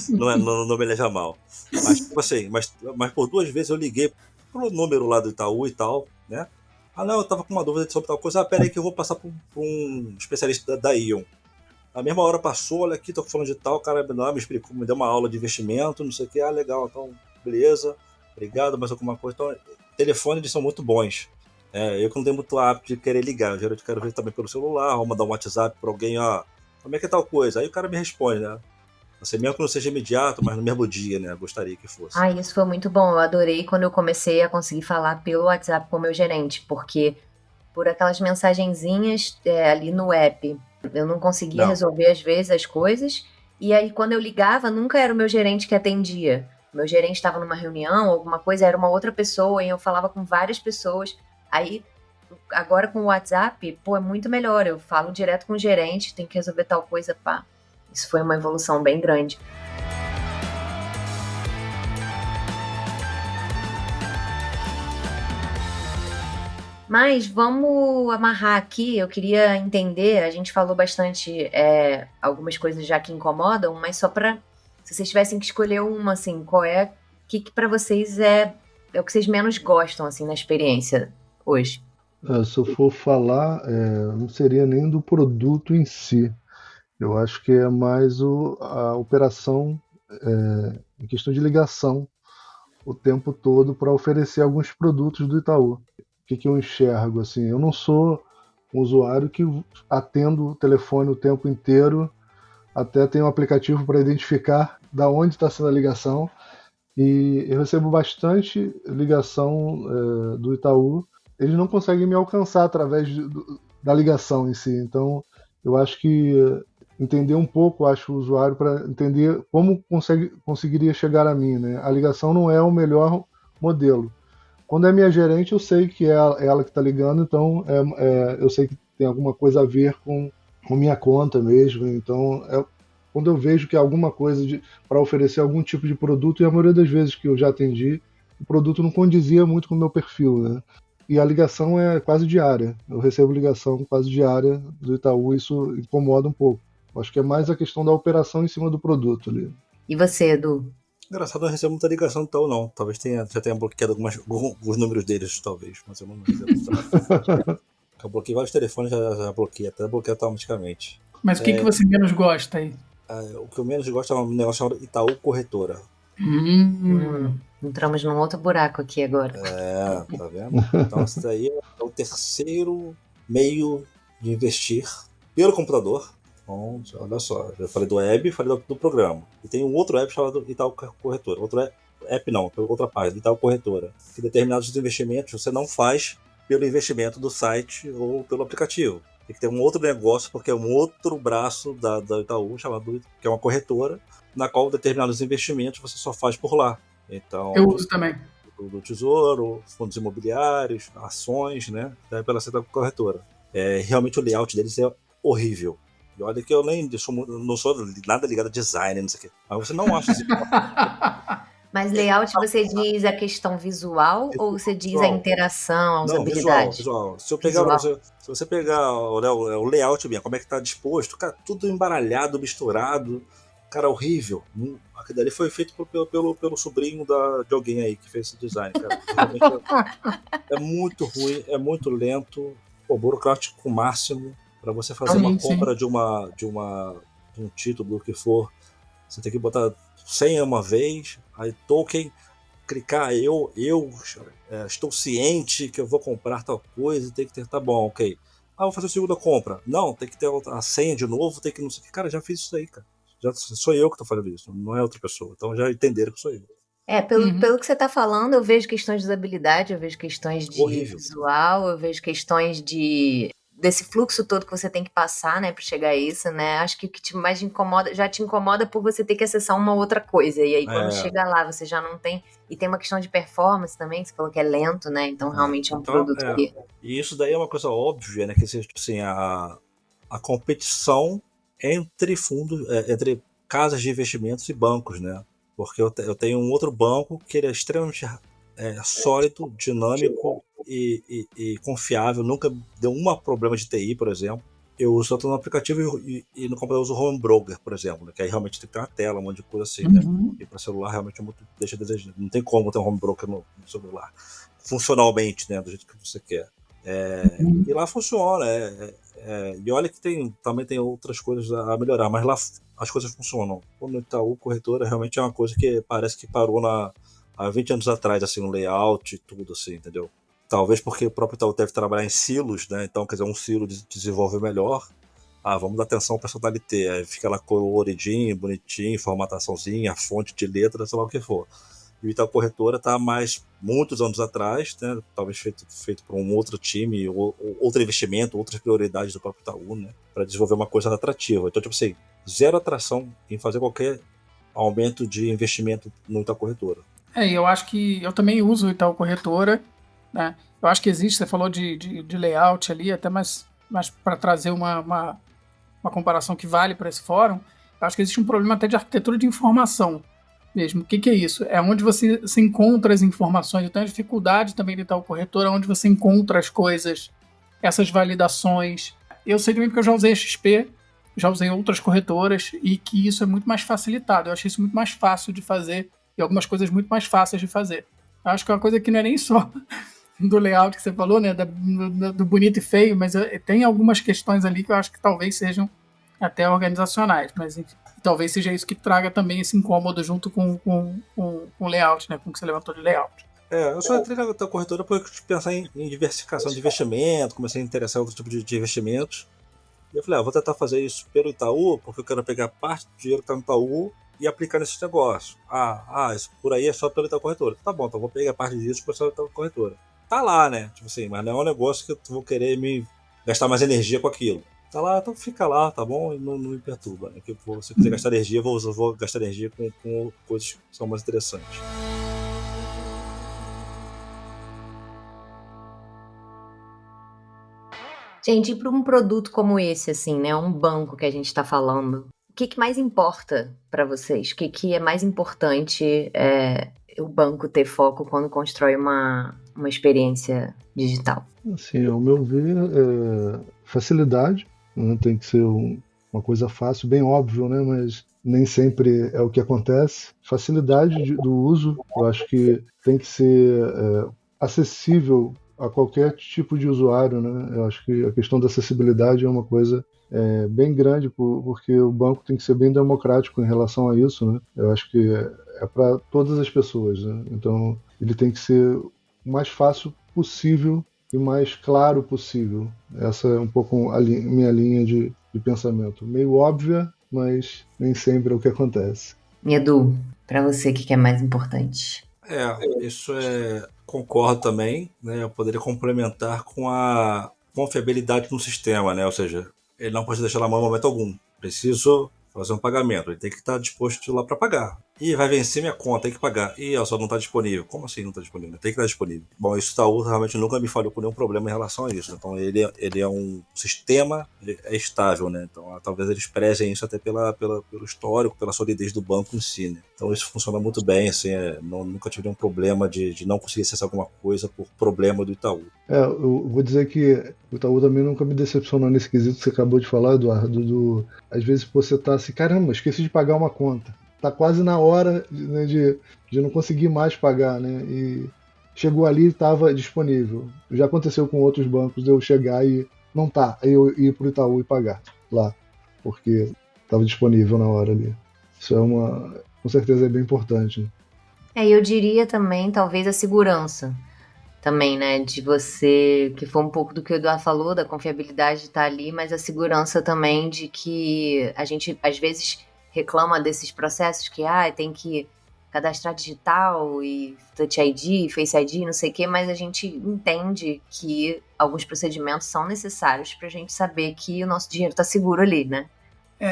Speaker 4: não me leva mal. Mas, tipo assim, mas por 2 vezes eu liguei pro número lá do Itaú e tal, né? Ah, não, eu tava com uma dúvida sobre tal coisa. Ah, pera aí que eu vou passar pra um especialista da Ion. A mesma hora passou, olha aqui, tô falando de tal, o cara me explicou, me deu uma aula de investimento, não sei o que, legal, então, beleza, obrigado, mais alguma coisa. Então, telefones eles são muito bons. Eu que não tenho muito hábito de querer ligar, eu geralmente quero ver também pelo celular, ou mandar um WhatsApp pra alguém, como é que é tal coisa? Aí o cara me responde, né? Assim, mesmo que não seja imediato, mas no mesmo dia, né? Gostaria que fosse.
Speaker 1: Isso foi muito bom. Eu adorei quando eu comecei a conseguir falar pelo WhatsApp com o meu gerente, porque por aquelas mensagenzinhas ali no app, eu não conseguia resolver às vezes as coisas. E aí quando eu ligava, nunca era o meu gerente que atendia. Meu gerente estava numa reunião, alguma coisa, era uma outra pessoa, e eu falava com várias pessoas. Aí, agora com o WhatsApp, é muito melhor. Eu falo direto com o gerente, tem que resolver tal coisa, pá. Isso foi uma evolução bem grande. Mas vamos amarrar aqui, eu queria entender, a gente falou bastante algumas coisas já que incomodam, mas só para, se vocês tivessem que escolher uma, assim, qual é, o que para vocês é o que vocês menos gostam, assim, na experiência hoje?
Speaker 3: Se eu for falar, não seria nem do produto em si. Eu acho que é mais a operação em questão de ligação o tempo todo para oferecer alguns produtos do Itaú. O que eu enxergo? Assim, eu não sou um usuário que atendo o telefone o tempo inteiro, até tem um aplicativo para identificar da onde está sendo a ligação, e eu recebo bastante ligação do Itaú. Eles não conseguem me alcançar através da ligação em si, então eu acho que entender um pouco, acho, o usuário para entender como conseguiria chegar a mim, né? A ligação não é o melhor modelo. Quando é minha gerente, eu sei que é ela que está ligando, então eu sei que tem alguma coisa a ver com minha conta mesmo. Então, quando eu vejo que é alguma coisa para oferecer algum tipo de produto, e a maioria das vezes que eu já atendi, o produto não condizia muito com o meu perfil, né? E a ligação é quase diária. Eu recebo ligação quase diária do Itaú, isso incomoda um pouco. Acho que é mais a questão da operação em cima do produto ali.
Speaker 1: E você, Edu?
Speaker 4: Engraçado, eu não recebo muita ligação do Itaú, não. Talvez já tenha bloqueado alguns números deles, talvez, mas eu não recebo. Eu bloqueei vários telefones, já bloqueei, até bloqueei automaticamente.
Speaker 2: Mas o que você menos gosta aí?
Speaker 4: O que eu menos gosto é um negócio chamado Itaú Corretora.
Speaker 1: Entramos num outro buraco aqui agora.
Speaker 4: Tá vendo? Então isso daí é o terceiro meio de investir pelo computador. Então, olha só, já falei do web, falei do programa. E tem um outro app chamado Itaú Corretora. Outro app não, outra página, Itaú Corretora. Que determinados investimentos você não faz pelo investimento do site ou pelo aplicativo. Tem que ter um outro negócio, porque é um outro braço da Itaú, que é uma corretora, na qual determinados investimentos você só faz por lá. Então,
Speaker 2: eu uso também.
Speaker 4: Do Tesouro, fundos imobiliários, ações, né? Pela Itaú Corretora. Realmente o layout deles é horrível. E olha que eu não sou nada ligado a design, não sei o quê. Mas você não acha isso.
Speaker 1: Mas layout você diz a questão visual ou você diz a interação, a usabilidade?
Speaker 4: Visual. Se você pegar o layout mesmo, como é que tá disposto, cara, tudo embaralhado, misturado. Cara, horrível. Aquilo ali foi feito pelo sobrinho de alguém aí que fez esse design, cara. Realmente é muito ruim, é muito lento, burocrático o máximo. Para você fazer uma compra de um título, do que for, você tem que botar 100 uma vez, aí token, clicar, estou ciente que eu vou comprar tal coisa, tem que ter, tá bom, ok. Vou fazer a segunda compra. Não, tem que ter a senha de novo, tem que não sei o que. Cara, já fiz isso aí, cara. Já sou eu que tô fazendo isso, não é outra pessoa. Então já entenderam que sou eu.
Speaker 1: Pelo que você tá falando, eu vejo questões de usabilidade, eu vejo questões de
Speaker 4: Horrível.
Speaker 1: visual, eu vejo questões desse fluxo todo que você tem que passar, né, para chegar a isso, né? Acho que o que mais incomoda, já te incomoda por você ter que acessar uma outra coisa. E aí, quando chega lá, você já não tem. E tem uma questão de performance também, que você falou que é lento, né? Então, realmente é um produto que.
Speaker 4: E isso daí é uma coisa óbvia, né? Que tipo assim, a competição entre fundos, entre casas de investimentos e bancos, né? Porque eu tenho um outro banco que ele é extremamente sólido, dinâmico e confiável. Nunca deu um problema de TI, por exemplo. Eu uso tanto no aplicativo e no computador eu uso o Home Broker, por exemplo, né? Que aí realmente tem que ter uma tela, um monte de coisa assim, né? E para celular realmente é muito, deixa a desejar. Não tem como ter um Home Broker no celular. Funcionalmente, né? Do jeito que você quer. E lá funciona. E olha que também tem outras coisas a melhorar, mas lá as coisas funcionam. No Itaú, corretora realmente é uma coisa que parece que parou há 20 anos atrás, assim, um layout e tudo, assim, entendeu? Talvez porque o próprio Itaú deve trabalhar em silos, né? Então, quer dizer, um silo desenvolve melhor. Vamos dar atenção ao personalité. Aí fica lá coloridinho, bonitinho, formataçãozinha, a fonte de letra, sei lá o que for. E o Itaú Corretora está mais muitos anos atrás, né? Talvez feito por um outro time, outro investimento, outras prioridades do próprio Itaú, né? Para desenvolver uma coisa atrativa. Então, tipo assim, zero atração em fazer qualquer aumento de investimento no Itaú Corretora.
Speaker 2: Eu acho que eu também uso o Itaú Corretora, né? Eu acho que existe, você falou de layout ali, até mais para trazer uma comparação que vale para esse fórum, eu acho que existe um problema até de arquitetura de informação mesmo. O que é isso? É onde você se encontra as informações. Então, a dificuldade também de Itaú Corretora, onde você encontra as coisas, essas validações. Eu sei também porque eu já usei a XP, já usei outras corretoras, e que isso é muito mais facilitado. Eu achei isso muito mais fácil de fazer, e algumas coisas muito mais fáceis de fazer. Eu acho que é uma coisa que não é nem só do layout que você falou, né, do bonito e feio, mas tem algumas questões ali que eu acho que talvez sejam até organizacionais, mas enfim, talvez seja isso que traga também esse incômodo junto com o layout, né, com o que você levantou de layout.
Speaker 4: Eu só entrei na corretora porque eu pensar em diversificação de investimento, comecei a interessar em outro tipo de investimentos. E eu falei, vou tentar fazer isso pelo Itaú, porque eu quero pegar parte do dinheiro que está no Itaú e aplicar nesses negócios. Isso por aí é só pelo Itaú Corretora. Tá bom, então vou pegar parte disso para o Itaú Corretora. Tá lá, né? Tipo assim, mas não é um negócio que eu vou querer me gastar mais energia com aquilo. Tá lá, então fica lá, tá bom? E não me perturba, né? Se eu quiser gastar energia, vou gastar energia com coisas que são mais interessantes.
Speaker 1: Gente, e para um produto como esse, assim, né? Um banco que a gente está falando, o que mais importa para vocês? O que é mais importante o banco ter foco quando constrói uma experiência digital?
Speaker 3: Assim, ao meu ver, facilidade, né? Tem que ser uma coisa fácil, bem óbvio, né? Mas nem sempre é o que acontece. Facilidade do uso, eu acho que tem que ser acessível a qualquer tipo de usuário, né? Eu acho que a questão da acessibilidade é uma coisa bem grande, porque o banco tem que ser bem democrático em relação a isso, né? Eu acho que é para todas as pessoas, né? Então ele tem que ser o mais fácil possível e mais claro possível. Essa é um pouco a minha linha de pensamento. Meio óbvia, mas nem sempre é o que acontece.
Speaker 1: Edu, para você, o que é mais importante?
Speaker 4: Isso concordo também, né? Eu poderia complementar com a confiabilidade no sistema, né? Ou seja, ele não pode deixar na mão em momento algum. Preciso fazer um pagamento, ele tem que estar disposto lá para pagar. Ih, vai vencer minha conta, tem que pagar. Ih, ela só não está disponível. Como assim não está disponível? Tem que estar disponível. Bom, isso Itaú realmente nunca me falhou com nenhum problema em relação a isso. Então ele é um sistema, ele é estável, né? Então talvez eles prezem isso até pelo histórico, pela solidez do banco em si, né? Então isso funciona muito bem, assim, nunca tive nenhum problema de não conseguir acessar alguma coisa por problema do Itaú.
Speaker 3: Eu vou dizer que o Itaú também nunca me decepcionou nesse quesito que você acabou de falar, Eduardo. Às vezes você tá assim, caramba, esqueci de pagar uma conta. Tá quase na hora, né, de não conseguir mais pagar, né? E chegou ali e estava disponível. Já aconteceu com outros bancos de eu chegar e não tá, aí eu ir pro Itaú e pagar lá, porque estava disponível na hora ali. Isso com certeza é bem importante.
Speaker 1: Eu diria também, talvez, a segurança. Também, né, de você, que foi um pouco do que o Eduardo falou, da confiabilidade de estar ali, mas a segurança também de que a gente, às vezes, reclama desses processos que, tem que cadastrar digital e Touch ID, Face ID, não sei o quê, mas a gente entende que alguns procedimentos são necessários para a gente saber que o nosso dinheiro está seguro ali, né?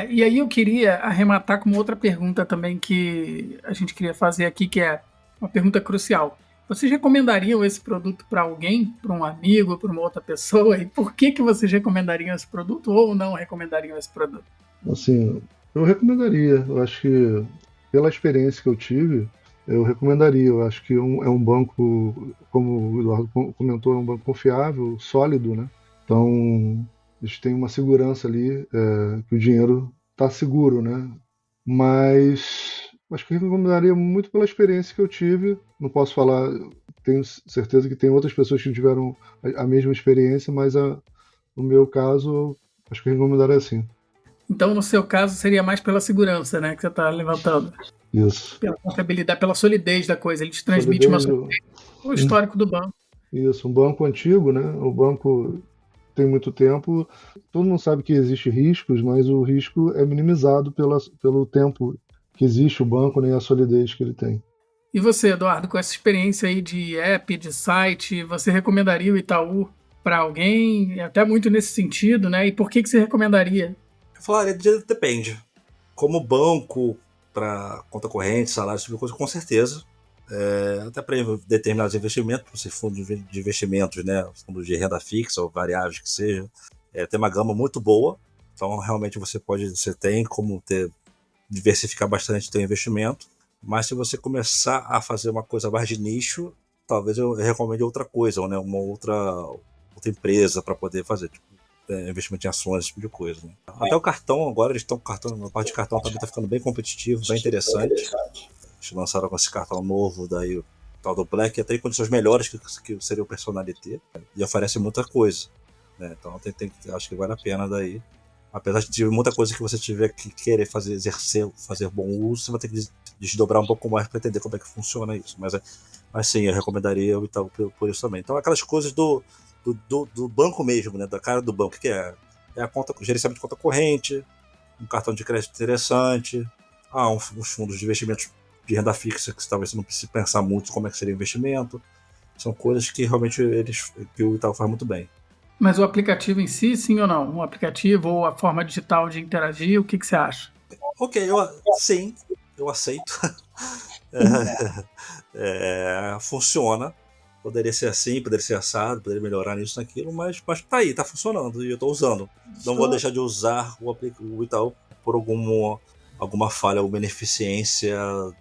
Speaker 2: E aí eu queria arrematar com uma outra pergunta também que a gente queria fazer aqui, que é uma pergunta crucial. Vocês recomendariam esse produto para alguém, para um amigo, para uma outra pessoa? E por que vocês recomendariam esse produto ou não recomendariam esse produto?
Speaker 3: Assim, eu recomendaria. Eu acho que, pela experiência que eu tive, eu recomendaria. Eu acho que é um banco, como o Eduardo comentou, é um banco confiável, sólido, né? Então, eles têm uma segurança ali, que o dinheiro está seguro, né? Mas acho que eu recomendaria muito pela experiência que eu tive. Não posso falar, tenho certeza que tem outras pessoas que tiveram a mesma experiência, mas no meu caso, acho que eu recomendaria assim.
Speaker 2: Então, no seu caso, seria mais pela segurança, né, que você está levantando.
Speaker 3: Isso.
Speaker 2: Pela confiabilidade, pela solidez da coisa. Ele te transmite uma solidez o histórico do banco.
Speaker 3: Isso, um banco antigo, né? O banco tem muito tempo. Todo mundo sabe que existem riscos, mas o risco é minimizado pelo tempo que existe o banco, né, e a solidez que ele tem.
Speaker 2: E você, Eduardo, com essa experiência aí de app, de site, você recomendaria o Itaú para alguém? Até muito nesse sentido, né? E por que você recomendaria?
Speaker 4: Eu falaria, depende. Como banco, para conta corrente, salário, esse tipo de coisa, com certeza. Até para determinados investimentos, se fundos de investimentos, né, fundos de renda fixa ou variáveis que seja, tem uma gama muito boa. Então, realmente, você tem como diversificar bastante o seu investimento. Mas se você começar a fazer uma coisa mais de nicho, talvez eu recomende outra coisa, né, uma outra empresa para poder fazer, tipo, investimento em ações, esse tipo de coisa. Né? Até o cartão, agora eles estão com cartão, a parte de cartão também está ficando bem competitivo, bem interessante. Eles lançaram com esse cartão novo, daí o tal do Black, até em condições melhores que seria o Personalité, e oferece muita coisa. Né? Então acho que vale a pena daí. Apesar de ter muita coisa que você tiver que querer fazer bom uso, você vai ter que desdobrar um pouco mais para entender como é que funciona isso. Mas sim, eu recomendaria o Itaú por isso também. Então aquelas coisas do banco mesmo, né? Da cara do banco, que é a conta, gerenciamento de conta corrente, um cartão de crédito interessante, uns fundos de investimentos de renda fixa que talvez você não precise pensar muito como é que seria o investimento. São coisas que realmente que o Itaú faz muito bem.
Speaker 2: Mas o aplicativo em si, sim ou não? Um aplicativo ou a forma digital de interagir, o que você acha?
Speaker 4: Ok, sim, eu aceito. Funciona. Poderia ser assim, poderia ser assado, poderia melhorar nisso, naquilo, mas tá aí, tá funcionando e eu tô usando. Não vou deixar de usar o Itaú por alguma falha ou beneficência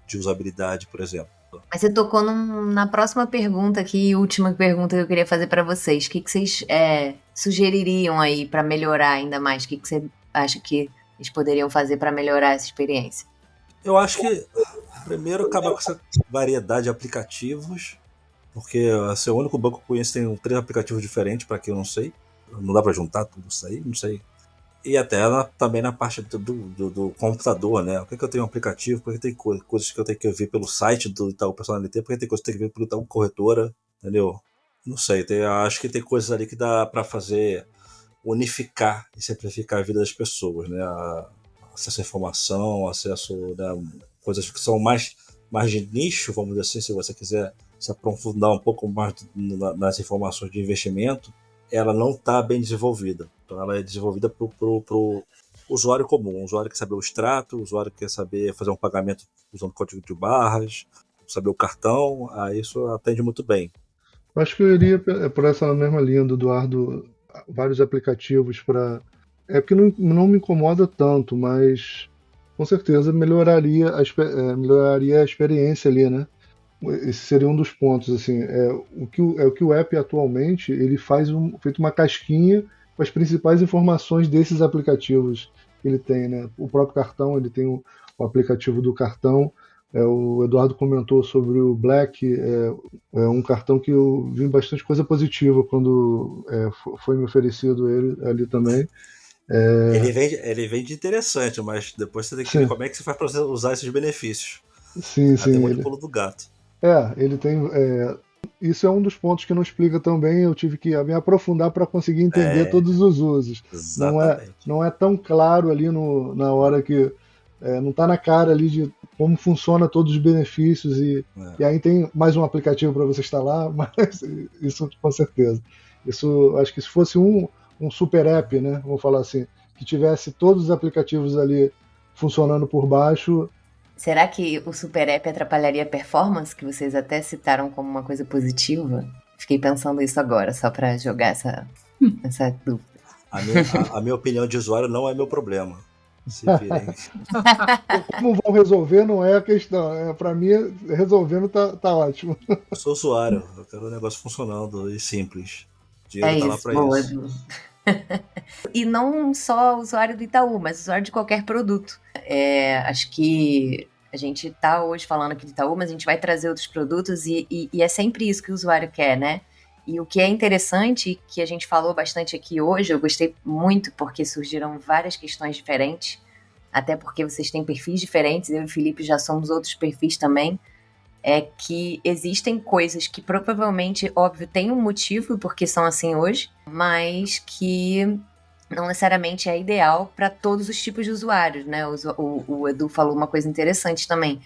Speaker 4: de usabilidade, por exemplo.
Speaker 1: Mas você tocou na próxima pergunta aqui, última pergunta que eu queria fazer para vocês. O que vocês sugeririam aí para melhorar ainda mais? O que você acha que eles poderiam fazer para melhorar essa experiência?
Speaker 4: Eu acho que, primeiro, acabar com essa variedade de aplicativos, porque assim, o único banco que eu conheço tem 3 aplicativos diferentes, para quem eu não sei. Não dá para juntar tudo isso aí, não sei. E até também na parte do computador, né? Por que eu tenho um aplicativo? Por que tem coisas que eu tenho que ver pelo site do Itaú Personalité? Por que tem coisas que eu tenho que ver pelo Itaú Corretora? Entendeu? Não sei, acho que tem coisas ali que dá para fazer, unificar e simplificar a vida das pessoas, né? Acesso à informação, acesso a, né, coisas que são mais de nicho, vamos dizer assim, se você quiser se aprofundar um pouco mais nas informações de investimento, ela não está bem desenvolvida. Então ela é desenvolvida pro usuário comum, o usuário quer saber o extrato, o usuário quer saber fazer um pagamento usando código de barras, saber o cartão, isso atende muito bem.
Speaker 3: Acho que eu iria por essa mesma linha do Eduardo, vários aplicativos para... É porque não me incomoda tanto, mas com certeza melhoraria a experiência ali, né? Esse seria um dos pontos, assim, o que o app atualmente, ele feito uma casquinha com as principais informações desses aplicativos que ele tem, né? O próprio cartão, ele tem o aplicativo do cartão, o Eduardo comentou sobre o Black, é um cartão que eu vi bastante coisa positiva quando foi me oferecido ele ali também.
Speaker 4: Ele vende interessante, mas depois você tem que ver como é que você faz para usar esses benefícios.
Speaker 3: Sim.
Speaker 4: Tem muito pulo do gato.
Speaker 3: Ele tem... isso é um dos pontos que não explica tão bem, eu tive que me aprofundar para conseguir entender todos os usos. Não é tão claro ali na hora que... não está na cara ali de como funciona todos os benefícios e aí tem mais um aplicativo para você instalar, mas isso com certeza. Isso, acho que se fosse um super app, né, vamos falar assim, que tivesse todos os aplicativos ali funcionando por baixo.
Speaker 1: Será que o super app atrapalharia a performance, que vocês até citaram como uma coisa positiva? Fiquei pensando isso agora, só para jogar essa dúvida.
Speaker 4: A minha opinião de usuário não é meu problema. Se virem.
Speaker 3: Como vão resolver não é a questão. Para mim, resolvendo tá ótimo.
Speaker 4: Eu sou usuário, eu quero o negócio funcionando e simples. O dinheiro tá lá para isso.
Speaker 1: E não só usuário do Itaú, mas usuário de qualquer produto. Acho que a gente está hoje falando aqui do Itaú, mas a gente vai trazer outros produtos e é sempre isso que o usuário quer, né? E o que é interessante, que a gente falou bastante aqui hoje, eu gostei muito porque surgiram várias questões diferentes, até porque vocês têm perfis diferentes, eu e o Felipe já somos outros perfis também, é que existem coisas que provavelmente, óbvio, tem um motivo porque são assim hoje, mas que não necessariamente é ideal para todos os tipos de usuários, né? O Edu falou uma coisa interessante também.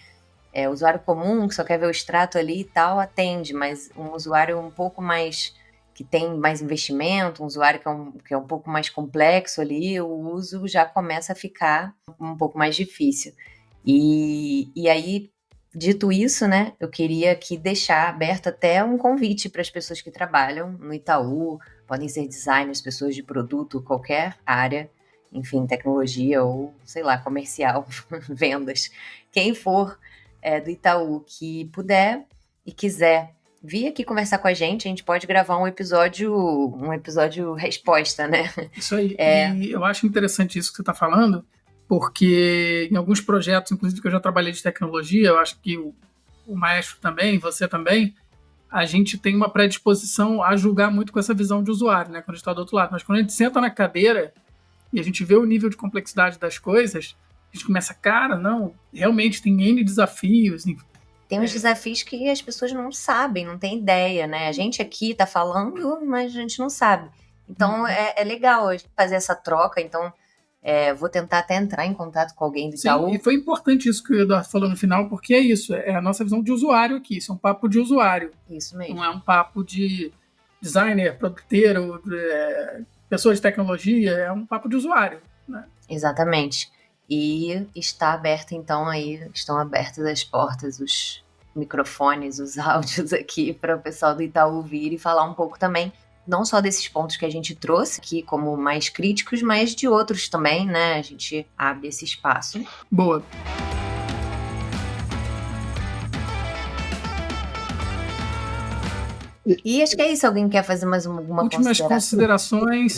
Speaker 1: O usuário comum, que só quer ver o extrato ali e tal, atende, mas um usuário um pouco mais, que tem mais investimento, um usuário que é um pouco mais complexo ali, o uso já começa a ficar um pouco mais difícil. E aí, dito isso, né, eu queria aqui deixar aberto até um convite para as pessoas que trabalham no Itaú, podem ser designers, pessoas de produto, qualquer área, enfim, tecnologia ou, sei lá, comercial, vendas. Quem for do Itaú que puder e quiser vir aqui conversar com a gente pode gravar um episódio resposta, né?
Speaker 2: Isso aí. E eu acho interessante isso que você está falando, porque em alguns projetos, inclusive que eu já trabalhei de tecnologia, eu acho que o Maestro também, você também, a gente tem uma predisposição a julgar muito com essa visão de usuário, né? Quando a gente está do outro lado. Mas quando a gente senta na cadeira e a gente vê o nível de complexidade das coisas, a gente começa, cara, não, realmente tem N desafios.
Speaker 1: Tem uns desafios que as pessoas não sabem, não têm ideia, né? A gente aqui está falando, mas a gente não sabe. Então, é legal fazer essa troca. Então, vou tentar até entrar em contato com alguém do Itaú.
Speaker 2: Sim, e foi importante isso que o Eduardo falou no final, porque é isso, é a nossa visão de usuário aqui. Isso é um papo de usuário.
Speaker 1: Isso mesmo.
Speaker 2: Não é um papo de designer, produteiro, pessoa de tecnologia, é um papo de usuário, né?
Speaker 1: Exatamente. E está aberto, então, estão abertas as portas, os microfones, os áudios aqui para o pessoal do Itaú vir e falar um pouco também, não só desses pontos que a gente trouxe aqui como mais críticos, mas de outros também, né? A gente abre esse espaço.
Speaker 2: Boa.
Speaker 1: E acho que é isso. Alguém quer fazer mais alguma
Speaker 2: últimas considerações?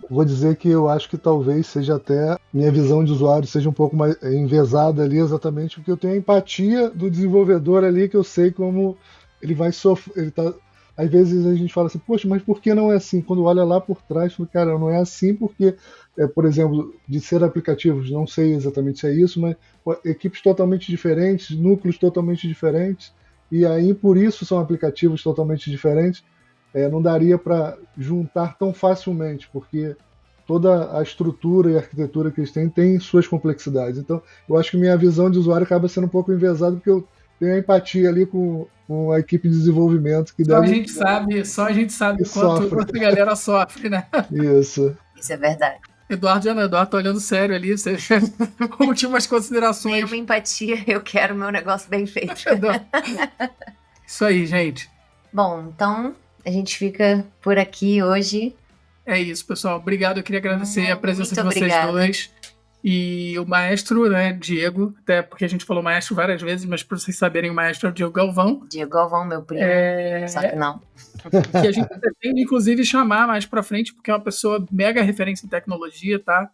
Speaker 3: Vou dizer que eu acho que talvez seja até minha visão de usuário seja um pouco mais enviesada ali, exatamente porque eu tenho a empatia do desenvolvedor ali, que eu sei como ele vai sofrer. Às vezes a gente fala assim, poxa, mas por que não é assim? Quando olha lá por trás, fala, cara, não é assim porque, por exemplo, de ser aplicativos, não sei exatamente se é isso, mas equipes totalmente diferentes, núcleos totalmente diferentes, e aí por isso são aplicativos totalmente diferentes, não daria para juntar tão facilmente, porque toda a estrutura e a arquitetura que eles têm tem suas complexidades. Então, eu acho que minha visão de usuário acaba sendo um pouco enviesada, porque eu tenho a empatia ali com a equipe de desenvolvimento. Que
Speaker 2: só a gente sabe quanto a galera sofre, né?
Speaker 3: Isso
Speaker 1: é verdade.
Speaker 2: Eduardo já não, Eduardo tá olhando sério ali. Você... Últimas considerações.
Speaker 1: Nenhuma empatia, eu quero meu negócio bem feito.
Speaker 2: Isso aí, gente.
Speaker 1: Bom, então a gente fica por aqui hoje.
Speaker 2: É isso, pessoal. Obrigado. Eu queria agradecer a presença de vocês
Speaker 1: obrigada.
Speaker 2: dois. E o maestro, né, Diego, até porque a gente falou maestro várias vezes, mas para vocês saberem, o maestro é o Diego Galvão.
Speaker 1: Diego Galvão, meu primo. Só que não.
Speaker 2: Que a gente pretende, inclusive, chamar mais pra frente, porque é uma pessoa mega referência em tecnologia, tá?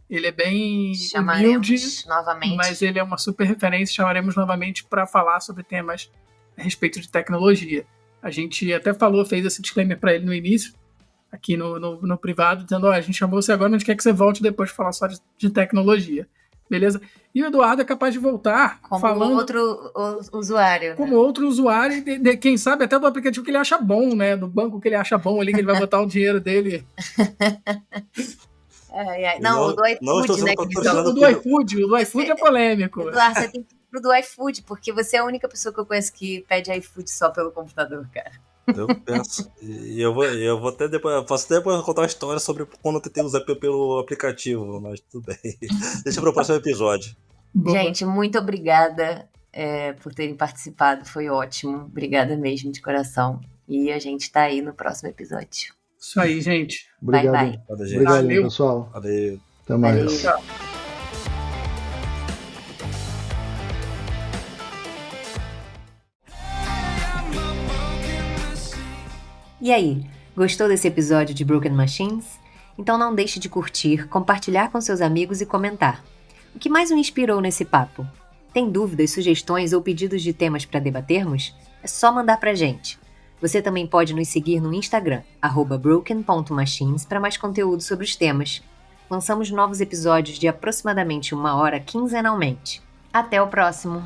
Speaker 2: Ele é bem humilde,
Speaker 1: novamente.
Speaker 2: mas ele é uma super referência. Chamaremos novamente para falar sobre temas a respeito de tecnologia. A gente até falou, fez esse disclaimer para ele no início, aqui no privado, dizendo, a gente chamou você agora, mas a gente quer que você volte depois para falar só de tecnologia. Beleza? E o Eduardo é capaz de voltar
Speaker 1: como
Speaker 2: falando...
Speaker 1: outro usuário.
Speaker 2: Como outro usuário, e quem sabe até do aplicativo que ele acha bom, né? Do banco que ele acha bom ali, que ele vai botar o dinheiro dele.
Speaker 1: Não, o do iFood, né?
Speaker 2: O do iFood é polêmico.
Speaker 1: Eduardo, você tem que ir pro do iFood, porque você é a única pessoa que eu conheço que pede iFood só pelo computador, cara.
Speaker 4: Eu penso. E eu vou até depois. Posso até depois contar uma história sobre quando eu tentei usar pelo aplicativo, mas tudo bem. Deixa para o próximo episódio.
Speaker 1: Boa. Gente, muito obrigada por terem participado. Foi ótimo. Obrigada mesmo, de coração. E a gente tá aí no próximo episódio.
Speaker 2: Isso aí, gente.
Speaker 3: Obrigado.
Speaker 1: Bye, bye.
Speaker 3: Obrigado,
Speaker 2: Valeu.
Speaker 3: pessoal.
Speaker 4: Valeu.
Speaker 3: Até mais.
Speaker 1: Valeu.
Speaker 2: Tchau.
Speaker 1: E aí, gostou desse episódio de Broken Machines? Então não deixe de curtir, compartilhar com seus amigos e comentar. O que mais o inspirou nesse papo? Tem dúvidas, sugestões ou pedidos de temas para debatermos? É só mandar pra gente. Você também pode nos seguir no Instagram, @broken.machines, para mais conteúdo sobre os temas. Lançamos novos episódios de aproximadamente 1 hora quinzenalmente. Até o próximo!